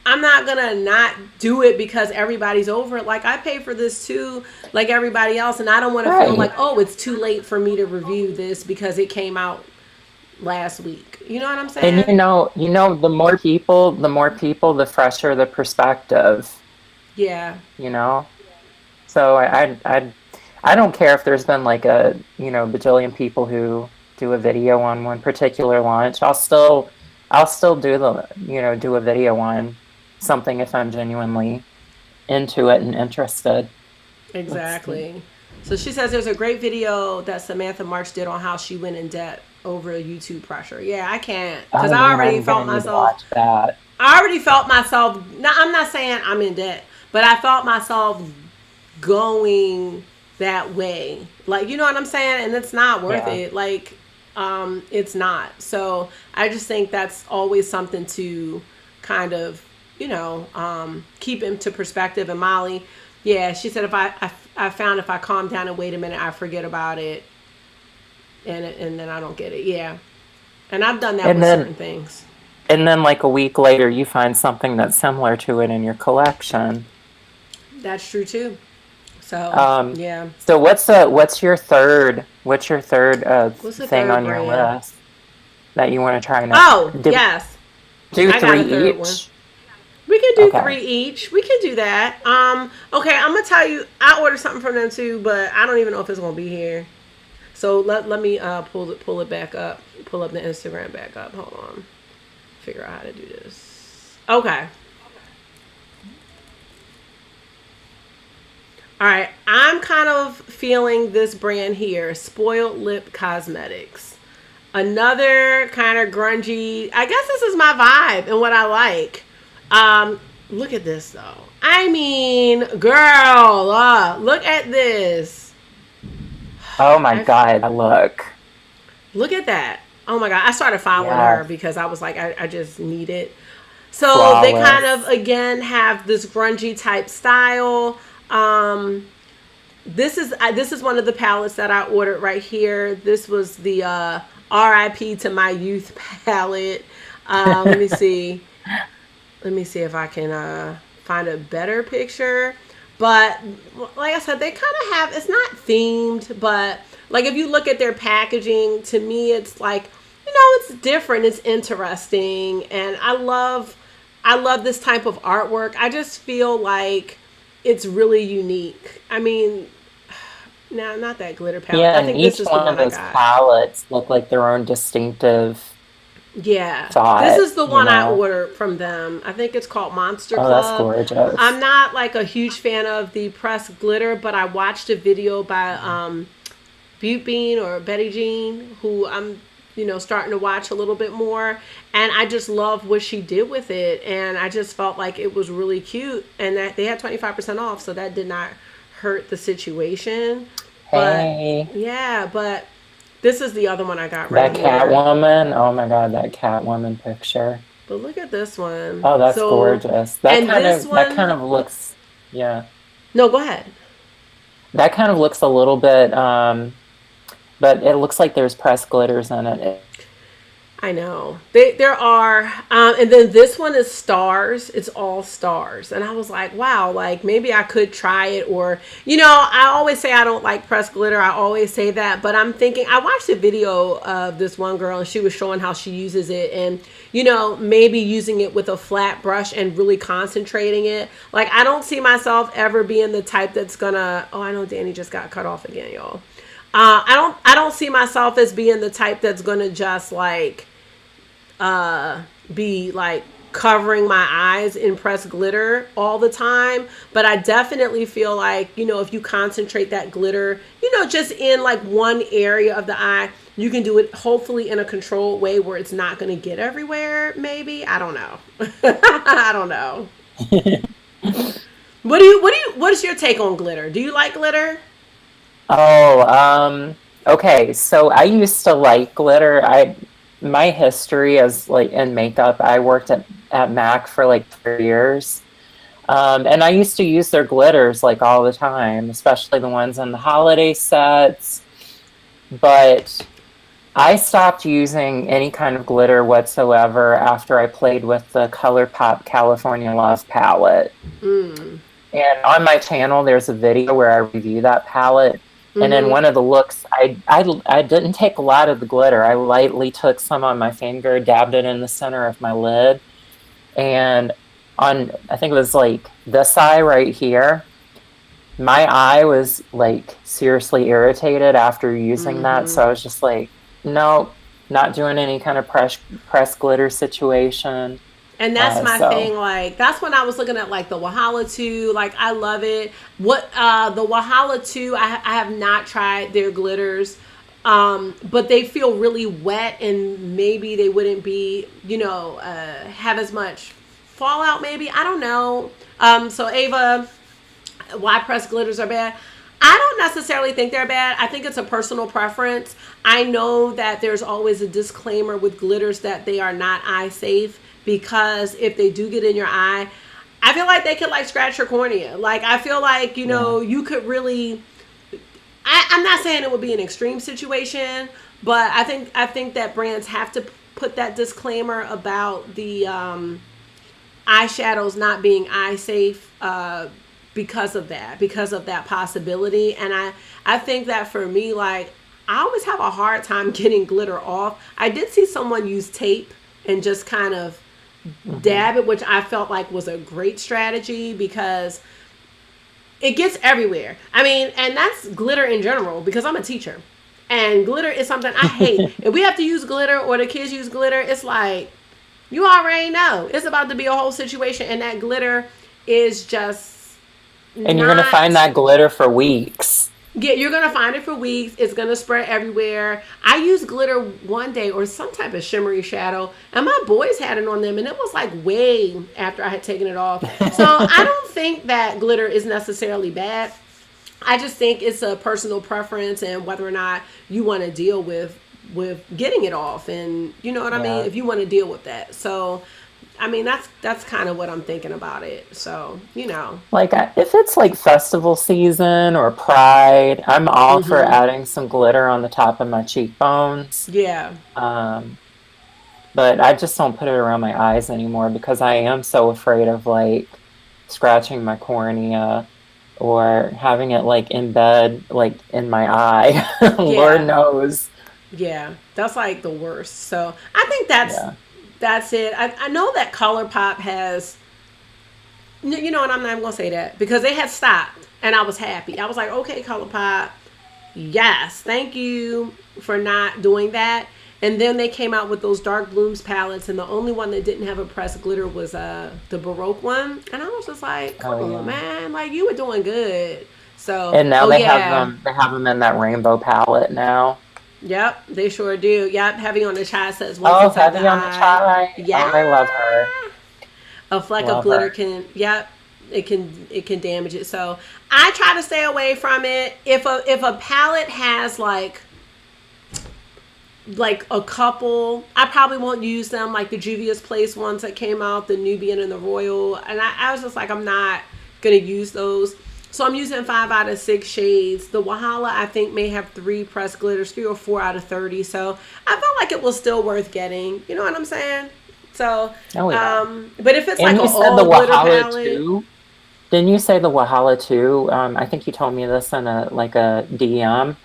I'm not gonna not do it because everybody's over it. Like, I pay for this too, like everybody else, and I don't want to feel like, oh, it's too late for me to review this because it came out last week. You know what I'm saying? And you know, the more people, the fresher the perspective. Yeah. You know, so I don't care if there's been like a, you know, bajillion people who do a video on one particular launch. I'll still do a video on something if I'm genuinely into it and interested. Exactly. So she says there's a great video that Samantha March did on how she went in debt over YouTube pressure. Yeah, I can't, because I already felt myself. I already felt myself. Now, I'm not saying I'm in debt, but I felt myself going that way. Like, you know what I'm saying? And it's not worth it. Like, it's not. So I just think that's always something to kind of, you know, keep into perspective. And Molly, yeah, she said, I found if I calm down and wait a minute, I forget about it, and then I don't get it. Yeah, and I've done that with certain things. And then, like, a week later, you find something that's similar to it in your collection. That's true too. So yeah. So what's your third thing on your list that you want to try now? Yes. Do 3 each. We can do 3 each. We can do that. Okay, I'm gonna tell you, I ordered something from them too, but I don't even know if it's gonna be here. So let me pull it back up. Pull up the Instagram back up. Hold on. Figure out how to do this. Okay. All right, I'm kind of feeling this brand here, Spoiled Lip Cosmetics. Another kind of grungy. I guess this is my vibe and what I like. Look at this though. I mean, girl, look at this. Oh my God, Look at that. Oh my God. I started following her because I was like, I just need it. So flawless. they kind of, again, have this grungy type style. This is one of the palettes that I ordered right here. This was the RIP to my youth palette. Let me see. Let me see if I can find a better picture. But like I said, they kind of have, it's not themed, but like if you look at their packaging, to me it's like, it's different, it's interesting, and I love this type of artwork. I just feel like it's really unique. I mean, no, not that glitter palette. Yeah, I and think each this is one of those palettes look like their own distinctive thought, this is the one I ordered from them. I think it's called Monster Club. Oh, that's gorgeous. I'm not like a huge fan of the pressed glitter, but I watched a video by Butte Bean or Betty Jean, who I'm starting to watch a little bit more, and I just love what she did with it, and I just felt like it was really cute, and that they had 25% off, so that did not hurt the situation. Hey. But yeah, but this is the other one I got right here. That Catwoman, oh my God, that Catwoman picture. But look at this one. Oh, that's gorgeous. That kind of looks, yeah. No, go ahead. That kind of looks a little bit, but it looks like there's pressed glitters in it. I know. There are. And then this one is stars. It's all stars. And I was like, wow, like maybe I could try it. Or, I always say I don't like pressed glitter. I always say that. But I'm thinking, I watched a video of this one girl and she was showing how she uses it. And, maybe using it with a flat brush and really concentrating it. Like, I don't see myself ever being the type that's gonna, I know Dani just got cut off again, y'all. I don't see myself as being the type that's gonna just like be like covering my eyes in pressed glitter all the time, but I definitely feel like if you concentrate that glitter just in like one area of the eye, you can do it hopefully in a controlled way where it's not going to get everywhere. Maybe, I don't know. I don't know. What is your take on glitter? Do you like glitter? Oh, okay. So I used to like glitter. My history as like in makeup, I worked at MAC for like 3 years. And I used to use their glitters like all the time, especially the ones in the holiday sets. But I stopped using any kind of glitter whatsoever after I played with the ColourPop California Love palette. And on my channel, there's a video where I review that palette. And in one of the looks, I didn't take a lot of the glitter. I lightly took some on my finger, dabbed it in the center of my lid. And I think it was like this eye right here, my eye was like seriously irritated after using that. So I was just like, no, not doing any kind of press glitter situation. And that's my thing. Like, that's when I was looking at like the Wahala 2. Like, I love it. The Wahala 2, I have not tried their glitters, but they feel really wet, and maybe they wouldn't be, have as much fallout. Maybe, I don't know. So Ava, why pressed glitters are bad? I don't necessarily think they're bad. I think it's a personal preference. I know that there's always a disclaimer with glitters that they are not eye safe. Because if they do get in your eye, I feel like they could like scratch your cornea. Like, I feel like, you could really, I'm not saying it would be an extreme situation, but I think that brands have to put that disclaimer about the eyeshadows not being eye safe because of that possibility. And I think that for me, like, I always have a hard time getting glitter off. I did see someone use tape and just kind of dab it, which I felt like was a great strategy because it gets everywhere. I mean, and that's glitter in general, because I'm a teacher and glitter is something I hate. If we have to use glitter or the kids use glitter, it's like, you already know it's about to be a whole situation, and that glitter is just and you're going to find that glitter for weeks. Yeah, you're gonna find it for weeks. It's gonna spread everywhere. I used glitter one day or some type of shimmery shadow, and my boys had it on them, and it was like way after I had taken it off. So I don't think that glitter is necessarily bad. I just think it's a personal preference and whether or not you want to deal with getting it off, and you know what I mean. If you want to deal with that, so I mean that's kind of what I'm thinking about it. So Like if it's like festival season or Pride, I'm all for adding some glitter on the top of my cheekbones. yeah, But I just don't put it around my eyes anymore because I am so afraid of like scratching my cornea or having it like embed like in my eye. Lord yeah, knows. yeah. That's like the worst. So I think that's it. I know that ColourPop has, you know, and I'm not even gonna say that because they had stopped, and I was happy. I was like, okay, ColourPop, yes, thank you for not doing that. And then they came out with those dark blooms palettes, and the only one that didn't have a pressed glitter was the Baroque one. And I was just like, come on, man, like you were doing good. So And now they have them in that rainbow palette now. Yep, they sure do. Yep, heavy on the chai says once Oh, inside the heavy on the eye. chai. Yeah, Oh, I love her. a fleck of Love glitter her. can. Yep, it can damage it. So I try to stay away from it. If a palette has like a couple, I probably won't use them, like the Juvia's Place ones that came out, the Nubian and the Royal, and I was just like, I'm not gonna use those. So I'm using 5 out of 6 shades. The Wahala I think may have 3 pressed glitters, 3 or 4 out of 30. So I felt like it was still worth getting. You know what I'm saying? So but if it's And like you an said the all glitter Wahala palette, too. Didn't you say the Wahala too? I think you told me this in a DM.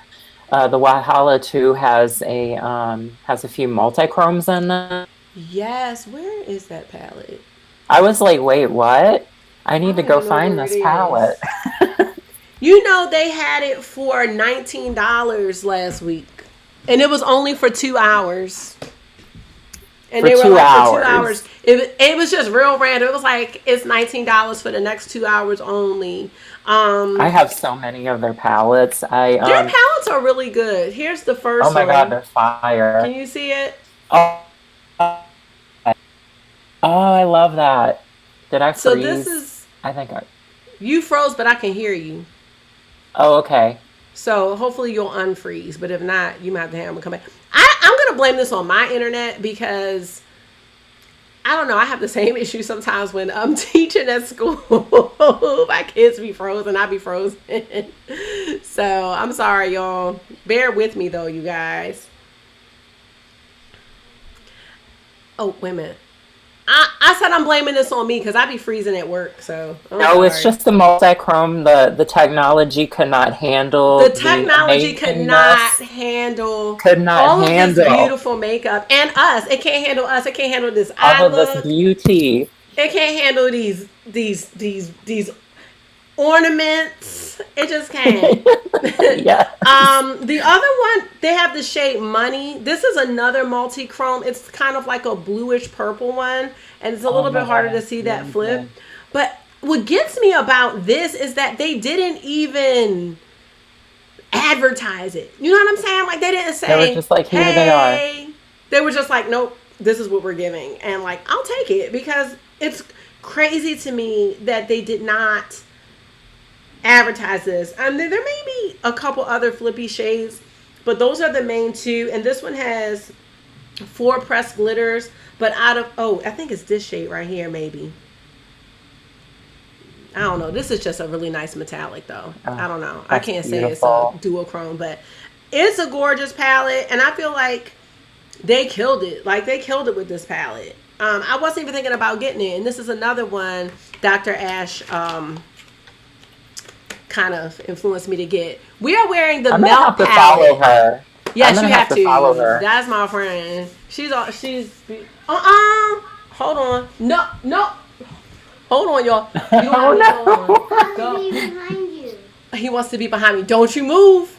The Wahala too has a few multi-chromes in it. yes. Where is that palette? I was like, wait, what? I I need to don't go even know find where it this palette. is. You know, they had it for $19 last week, and it was only for 2 hours. And For they were two like for 2 hours. hours. It was just real random. It was like it's $19 for the next 2 hours only. I have so many of their palettes. Their palettes are really good. Here's the Oh first my God, one. they're fire. Can you see it? Oh, I love that. Did I So this freeze? is I think I. you froze, but I can hear you. Oh, okay. So hopefully you'll unfreeze. But if not, you might have to have them come back. I'm gonna blame this on my internet because I don't know. I have the same issue sometimes when I'm teaching at school. My kids be frozen. I be frozen. So I'm sorry, y'all. Bear with me though, you guys. Oh, wait a minute. I said I'm blaming this on me because I be freezing at work. So I'm No, it's sorry. just the multi-chrome. The technology could not handle The technology could not amazingness. handle Could not all of this handle beautiful makeup and us. It can't handle us. It can't handle this eye all of this look. beauty. It can't handle these ornaments. It just can't. Yes. The other one, they have the shade Money. This is another multi-chrome. It's kind of like a bluish purple one, and it's a Oh little my bit harder God, to it's see that really flip. good. But what gets me about this is that they didn't even advertise it. You know what I'm saying? Like they didn't They were say, just like, here they are. "Hey." They were just like, "Nope, this is what we're giving," and like I'll take it because it's crazy to me that they did not advertise this. There may be a couple other flippy shades, but those are the main two. And this one has 4 pressed glitters, but I think it's this shade right here, maybe. I don't know. This is just a really nice metallic, though. I don't know. I That's can't say it's a beautiful. duochrome, but it's a gorgeous palette, and I feel like they killed it. Like they killed it with this palette. I wasn't even thinking about getting it, and this is another one Dr. Ash kind of influenced me to get. We are wearing the I'm gonna Melt have to palette. follow her. Yes, I'm gonna you have to. follow her. That's my friend. She's hold on. No. Hold on, y'all. You Oh no! Go. Be behind you. He wants to be behind me. Don't you move.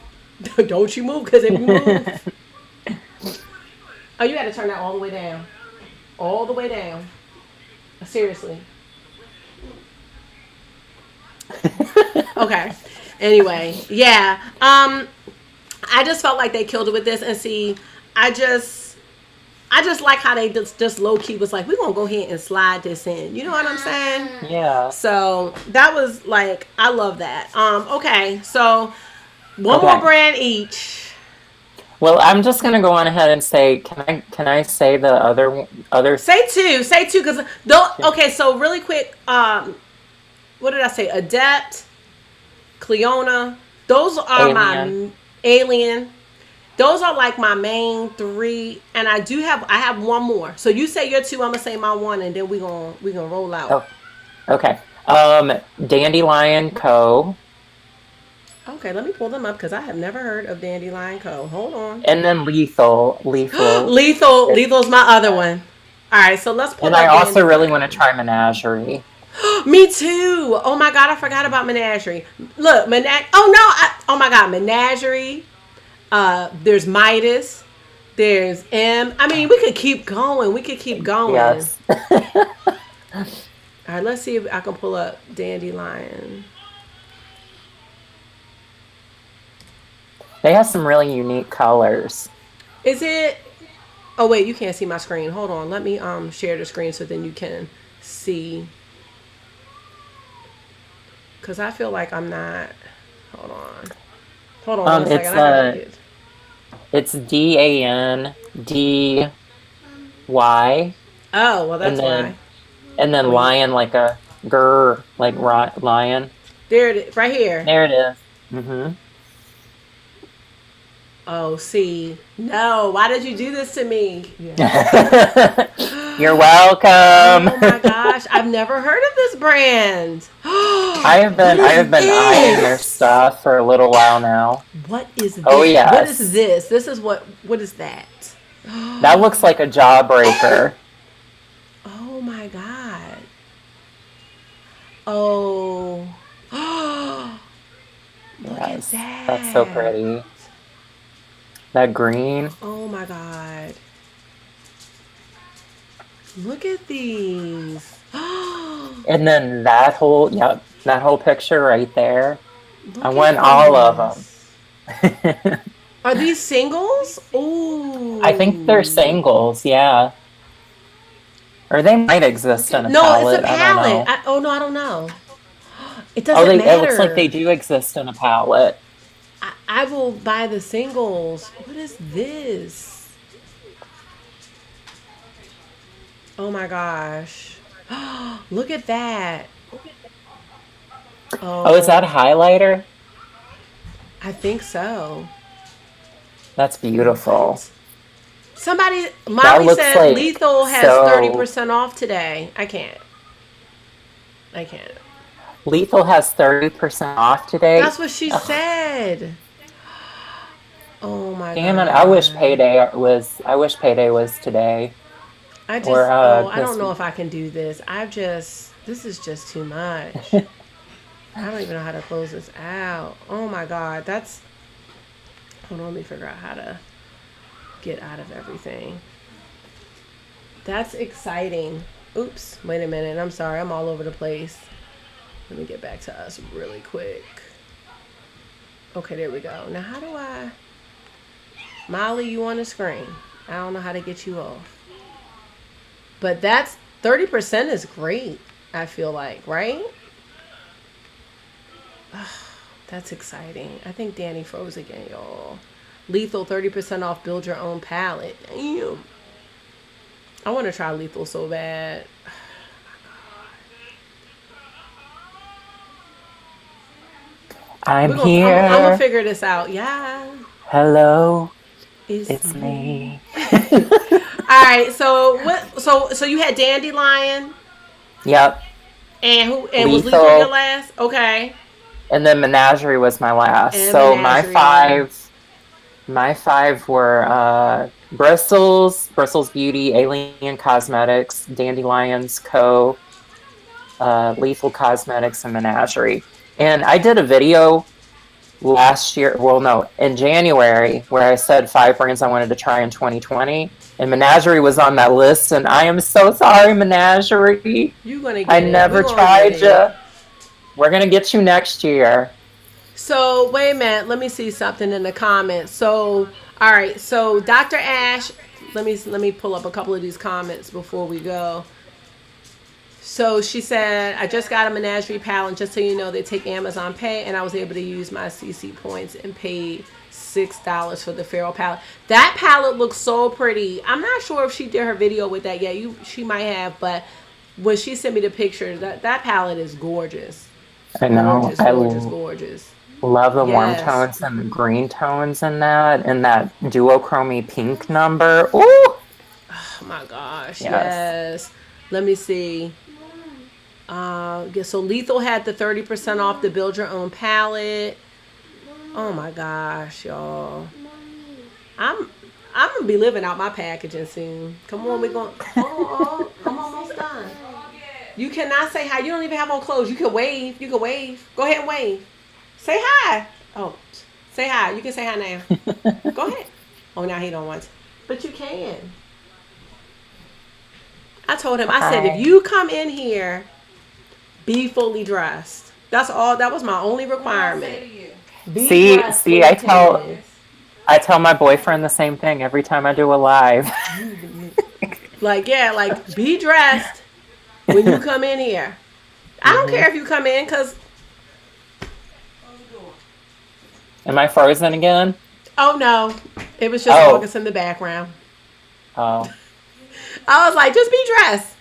Don't you move, because if you move. Oh, you got to turn that all the way down. All the way down. Seriously. Okay. Anyway, yeah. I just felt like they killed it with this, and see, I just like how they just low key was like, we're gonna go ahead and slide this in. You know what I'm saying? Yeah. So that was like, I love that. Okay, so one more brand each. Well, I'm just gonna go on ahead and say, can I say the other? Say two, because okay. So really quick, what did I say? Adept, Cleona. Those are my Alien. Those are like my main three, and I have one more. So you say your two, I'm gonna say my one, and then we gonna roll out. Oh, okay. Dandelion Co. Okay, let me pull them up because I have never heard of Dandelion Co. Hold on. And then Lethal. Lethal's my other one. All right, so let's pull. And I also really want to try Menagerie. Me too. Oh my god, I forgot about Menagerie. Look, oh my god, Menagerie. There's Midas. There's M. I mean, we could keep going. Yes. All right, let's see if I can pull up Dandelion. They have some really unique colors. Is it? Oh wait, you can't see my screen. Hold on. Let me share the screen so then you can see. Cause I feel like I'm not. Hold on. One second. It's DANDY. Oh well, that's why. And then lion, like a lion. There it is, right here. There it is. Mm-hmm. Oh, see. No, why did you do this to me? Yeah. You're welcome. Oh my gosh, I've never heard of this brand. I have been eyeing their stuff for a little while now. What is this? Oh yeah. What is this? This is what is that? That looks like a jawbreaker. Oh my god. Oh. Look at that. That's so pretty. That green. Oh my god. Look at these. And then that whole picture right there. I want all of them. Are these singles? Ooh. I think they're singles, yeah. Or they might exist in a palette. No, it's a palette. I don't know. It doesn't matter. It looks like they do exist in a palette. I will buy the singles. What is this? Oh my gosh. Look at that. Oh, is that a highlighter? I think so. That's beautiful. Molly said like Lethal has 30% off today. I can't. Lethal has 30% off today? That's what she said. Oh my god. Damn it, I wish payday was today. I don't know if I can do this. This is just too much. I don't even know how to close this out. Oh my god, hold on, let me figure out how to get out of everything. That's exciting. Oops, wait a minute. I'm sorry, I'm all over the place. Let me get back to us really quick. Okay, there we go. Now how do I... Molly, you on the screen. I don't know how to get you off. But that's 30% is great, I feel like, right? That's exciting. I think Dani froze again, y'all. Lethal, 30% off, build your own palette. Damn. I want to try Lethal so bad. I'm here. I'm going to figure this out. Yeah. Hello. It's me. All right. So you had Dandelion. Yep. And was Lethal your last? Okay. And then Menagerie was my last. And so Menagerie. my five were Bristle's Beauty, Alien Cosmetics, Dandelions Co., Lethal Cosmetics, and Menagerie. And I did a video in January, where I said 5 brands I wanted to try in 2020, and Menagerie was on that list, and I am so sorry, Menagerie. You're gonna get I never tried you. We're gonna get you next year. So wait a minute. Let me see something in the comments. So all right. So Dr. Ash, let me pull up a couple of these comments before we go. So she said, I just got a menagerie palette. Just so you know, they take Amazon Pay, and I was able to use my CC points and paid $6 for the Feral palette. That palette looks so pretty. I'm not sure if she did her video with that yet. She might have, but when she sent me the pictures, that palette is gorgeous. I know. Gorgeous. Love the warm tones and the green tones in that, and that duochrome pink number. Ooh! Oh my gosh. Yes. Let me see. So Lethal had the 30% off the build your own palette. Oh my gosh, y'all. I'm gonna be living out my packaging soon. Come on, I'm almost done. You cannot say hi. You don't even have on clothes. You can wave. Go ahead and wave. Say hi. Oh, say hi. You can say hi now. Go ahead. Oh, now he don't want to. But you can. I told him, I said, if you come in here, be fully dressed. That's all. That was my only requirement. See, I tell my boyfriend the same thing every time I do a live. Be dressed when you come in here. I don't care if you come in, because... Am I frozen again? Oh, no. It was just August in the background. Oh. I was like, just be dressed.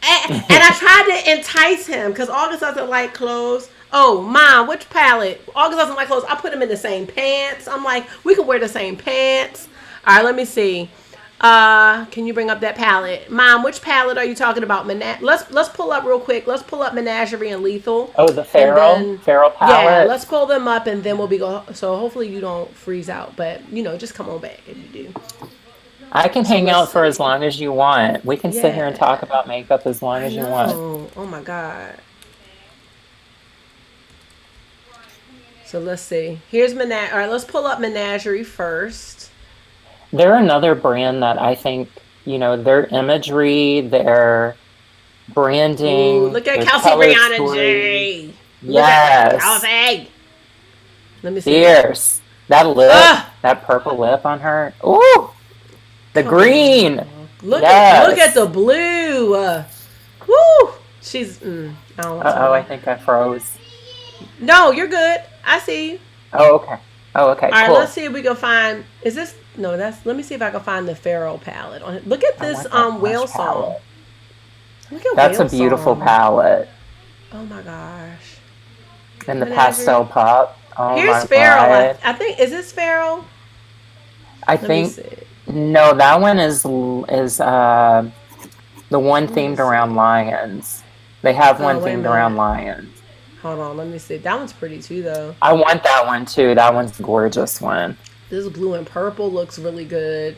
And I tried to entice him, because August doesn't like clothes. Oh, Mom, which palette? August doesn't like clothes. I put him in the same pants. I'm like, we could wear the same pants. All right, let me see. Can you bring up that palette? Mom, which palette are you talking about? Let's pull up real quick. Let's pull up Menagerie and Lethal. Oh, the Feral palette? Yeah, let's pull them up, and then we'll be go. So hopefully you don't freeze out. But, just come on back if you do. I can hang out for as long as you want. We can sit here and talk about makeup as long as you want. Oh my God. So let's see. Here's Menagerie. All right, let's pull up Menagerie first. They're another brand that I think, their imagery, their branding. Ooh, look at Kelsey Brianna J. Yes. Look at Kelsey. Let me see. Fierce. That lip, that purple lip on her. Ooh. The green. Look at the blue. Woo. She's. I don't want I think I froze. No, you're good. I see you. Oh, okay. All right, let's see if we can find. Is this? No, that's. Let me see if I can find the Feral palette. Look at this whale song. That's a beautiful palette. Oh my gosh. And the pastel pop. Oh, here's Feral. I think, is this Feral? I think. No, that one is the one themed around lions. They have one themed around lions. Hold on, let me see. That one's pretty too, though. I want that one too. That one's a gorgeous one. This blue and purple looks really good.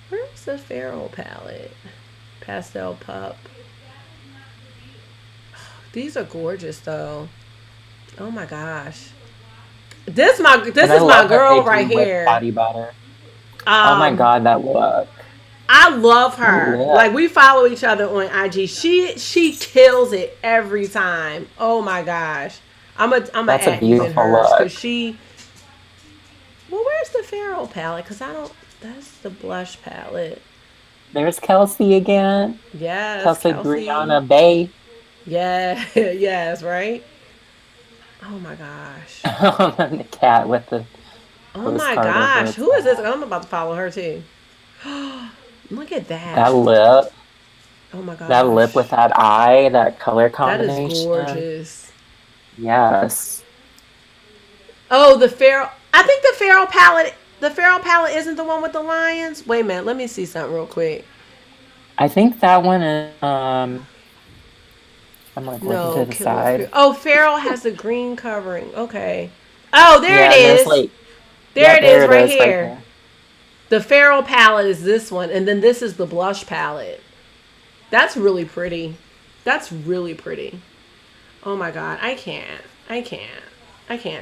Where's the Feral palette? Pastel pup. These are gorgeous, though. Oh my gosh. This is my girl right here. Body butter. Oh my God, that look. I love her. Yeah. Like, we follow each other on IG. She kills it every time. Oh my gosh. I'm a beautiful look. Cause where's the Feral palette? Cause that's the blush palette. There's Kelsey again. Yes. Kelsey Brianna Bay. Yeah. Yes, right? Oh my gosh. And the cat with the. Oh my gosh. Who is this? I'm about to follow her too. Look at that. That lip. Oh my gosh. That lip with that eye, that color combination. That is gorgeous. Yes. Oh, the Feral. I think the Feral palette isn't the one with the lions. Wait a minute. Let me see something real quick. I think that one is, I'm like looking to the side. Oh, Feral has the green covering. Okay. Oh, there it is. There it is right here. Right, the Feral palette is this one, and then this is the blush palette. That's really pretty. That's really pretty. Oh my God, I can't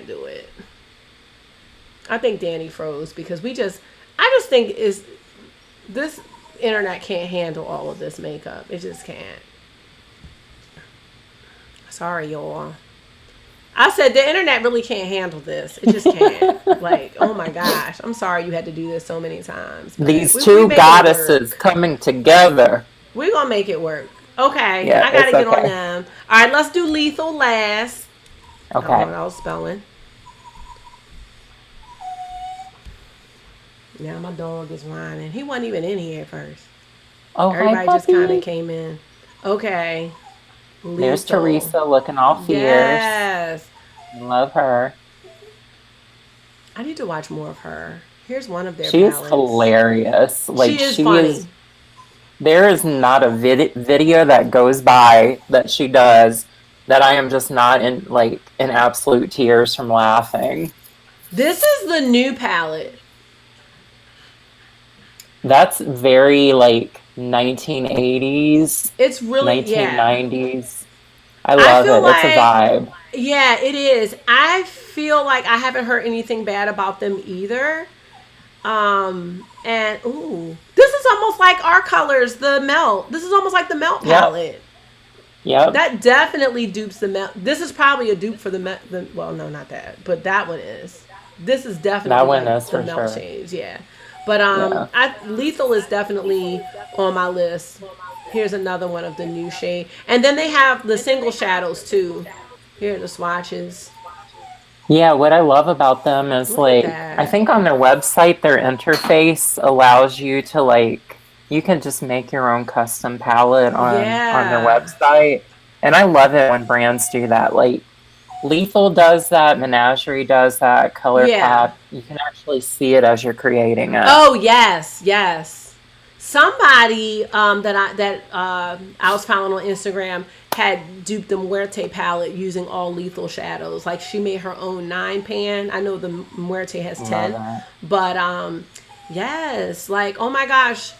do it. I think Dani froze because I just think this internet can't handle all of this makeup. It just can't. Sorry, y'all. I said the internet really can't handle this. It just can't. Like, oh my gosh, I'm sorry you had to do this so many times. These two goddesses coming together. We're gonna make it work. Okay, yeah, I gotta get on them. All right, let's do lethal last. Okay. I don't know what I was spelling. Now my dog is whining. He wasn't even in here at first. Oh, everybody hi, just kind of came in. Okay. Lethal. There's Teresa looking all fierce. Yes. Love her. I need to watch more of her. Here's one of their She's palettes. hilarious. Like, she is funny. There is not a video that goes by that she does that I am just not in absolute tears from laughing. This is the new palette. That's very 1980s. It's really 1990s. Yeah. I love it. It's a vibe. Yeah, it is. I feel like I haven't heard anything bad about them either. And ooh, this is almost like our colors, the Melt. This is almost like the Melt palette. Yep. That definitely dupes the Melt. This is probably a dupe for the Melt. Well, no, not that, but that one is. This is definitely that one like is the for Melt sure. shades, yeah. But Lethal is definitely on my list. Here's another one of the new shade, and then they have the single shadows too. Here are the swatches. Yeah, what I love about them is I think on their website, their interface allows you to you can just make your own custom palette on their website. And I love it when brands do that. Like Lethal does that, Menagerie does that, ColourPop. You can actually see it as you're creating it. Oh yes, yes. Somebody that I was following on Instagram had duped the Muerte palette using all Lethal shadows. Like she made her own 9 pan. I know the Muerte has 10, but yes, like oh my gosh,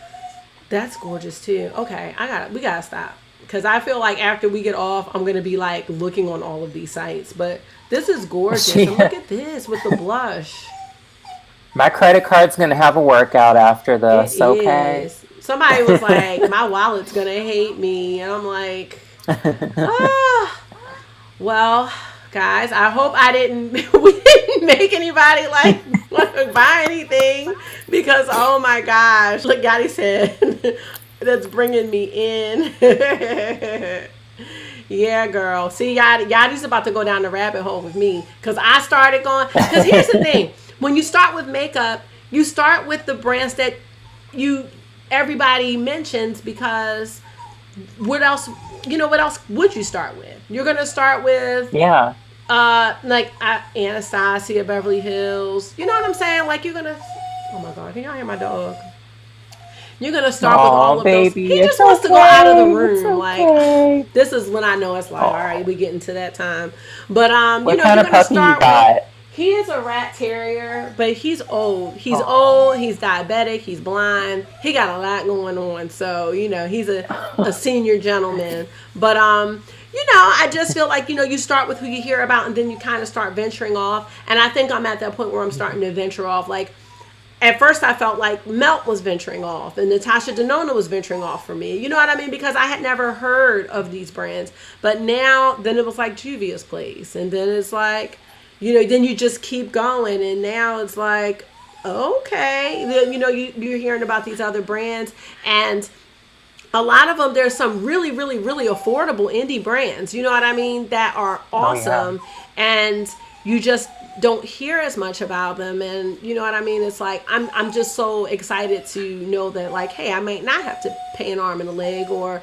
that's gorgeous too. Okay, we gotta stop because I feel like after we get off, I'm gonna be like looking on all of these sites. But this is gorgeous. And look at this with the blush. My credit card's gonna have a workout after this. Okay. Somebody was like, "My wallet's gonna hate me," and I'm like. Well, guys, I hope we didn't make anybody want to buy anything because oh my gosh, look, Gotti said that's bringing me in. Yeah, girl. See, Yachty's about to go down the rabbit hole with me because I started going. Because here's the thing: when you start with makeup, you start with the brands that everybody mentions because what else? What else would you start with? You're gonna start with Anastasia, Beverly Hills. You know what I'm saying? Like you're gonna. Oh my God! Can y'all hear my dog? You're gonna start with all of those. He just wants to go out of the room. Like this is when I know it's like, all right, we getting to that time. But what kind of puppy you got? He is a rat terrier, but he's old. He's old. He's diabetic. He's blind. He got a lot going on. So, he's a senior gentleman. But, I just feel like, you start with who you hear about and then you kind of start venturing off. And I think I'm at that point where I'm starting to venture off. Like, at first I felt like Melt was venturing off and Natasha Denona was venturing off for me. You know what I mean? Because I had never heard of these brands. But now, then it was like Juvia's Place. And then it's like... then you just keep going, and now it's like, okay, you're hearing about these other brands, and a lot of them, there's some really, really, really affordable indie brands, you know what I mean, that are awesome, and you just don't hear as much about them, and you know what I mean, it's like, I'm just so excited to know that, like, hey, I might not have to pay an arm and a leg, or,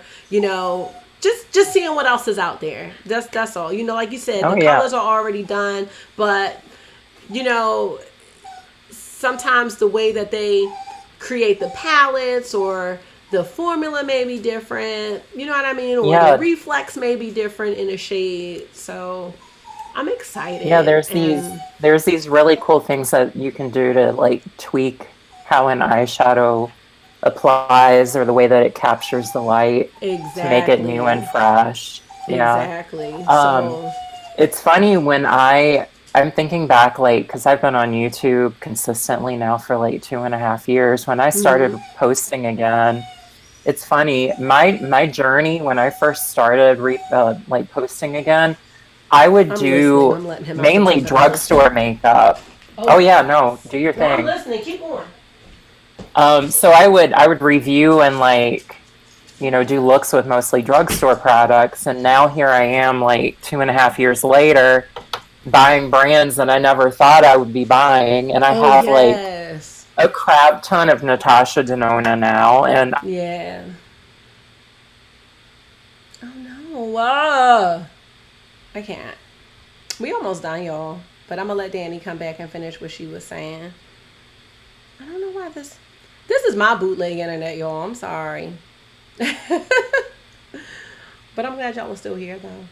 just seeing what else is out there. That's all. Like you said, the colors are already done, but sometimes the way that they create the palettes or the formula may be different. You know what I mean? Or the reflex may be different in a shade. So I'm excited. Yeah, there's these really cool things that you can do to tweak how an eyeshadow applies or the way that it captures the light to make it new and fresh. Exactly. It's funny when I'm thinking back, because I've been on YouTube consistently now for 2.5 years. When I started posting again, it's funny, my journey when I first started posting again, I would I'm do listening. I'm letting him out mainly the back. drugstore makeup. Oh yeah, no, do your I'm thing. listening. Keep going. So I would review and like, do looks with mostly drugstore products, and now here I am like 2.5 years later buying brands that I never thought I would be buying, and I Oh have like yes. a crap ton of Natasha Denona now, and Yeah. Oh no. I can't. We almost done, y'all. But I'm gonna let Dani come back and finish what she was saying. I don't know why this is my bootleg internet, y'all. I'm sorry. But I'm glad y'all are still here though.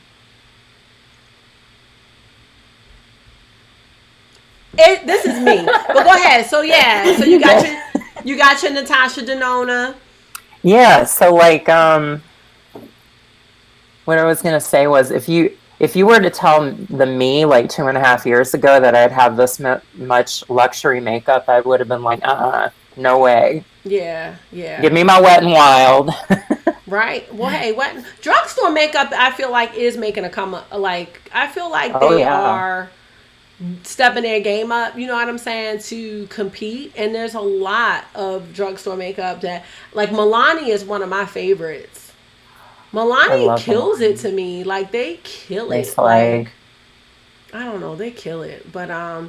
This is me. But go ahead. So yeah, so you got your Natasha Denona. yeah. So like, what I was gonna say was, if you were to tell the me like 2.5 years ago that I'd have this much luxury makeup, I would have been like, no way. Yeah, yeah. Give me my Wet and Wild. Right. Well, hey, what drugstore makeup? I feel like is making a come up. Like I feel like Oh they yeah. are stepping their game up. You know what I'm saying? To compete, and there's a lot of drugstore makeup that, like Milani is one of my favorites. I Milani love kills it Milani. to me. Like they kill They it. slay. Like I don't know, they kill it. But I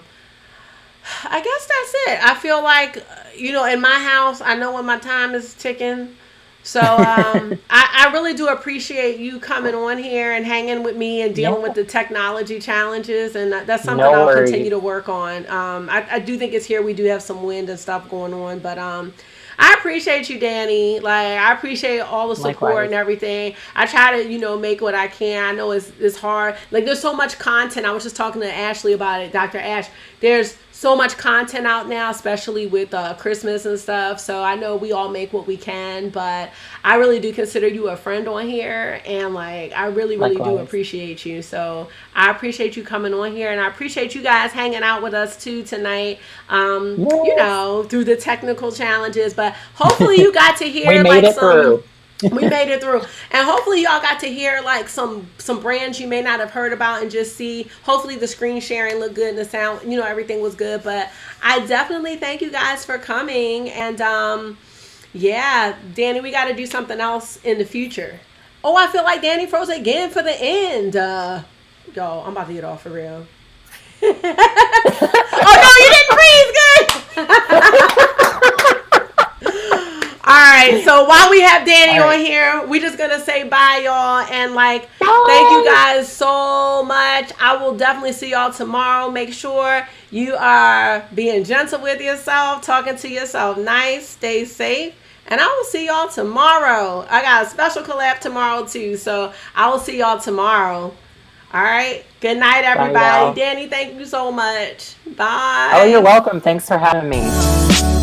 guess that's it. I feel like in my house, I know when my time is ticking. So I really do appreciate you coming on here and hanging with me and dealing Yeah. with the technology challenges, and that's something No I'll worries. continue to work on. I do think it's here. We do have some wind and stuff going on, but I appreciate you, Dani. Like I appreciate all the support Likewise. and everything. I try to make what I can. I know it's hard. Like there's so much content. I was just talking to Ashley about it, Dr. Ash. There's so much content out now, especially with Christmas and stuff. So I know we all make what we can, but I really do consider you a friend on here, and like I really, really do Likewise. appreciate you. So I appreciate you coming on here, and I appreciate you guys hanging out with us too tonight. Yes. Through the technical challenges, but hopefully you got to We hear made like it some. through. We made it through, and hopefully y'all got to hear like some brands you may not have heard about and just see. Hopefully the screen sharing looked good and the sound, everything was good. But I definitely thank you guys for coming, and yeah, Dani, we got to do something else in the future. Oh, I feel like Dani froze again for the end. Yo, I'm about to get off for real. Oh no, you didn't freeze. Good. All right, so while we have Dani All on right. here, we just gonna say bye, y'all, and like thank you Bye. guys so much. I will definitely see y'all tomorrow. Make sure you are being gentle with yourself, talking to yourself nice, stay safe, and I will see y'all tomorrow. I got a special collab tomorrow too, so I will see y'all tomorrow. All right, good night, Bye, everybody. y'all. Dani, thank you so much. Oh, you're Bye. welcome. Thanks for having me.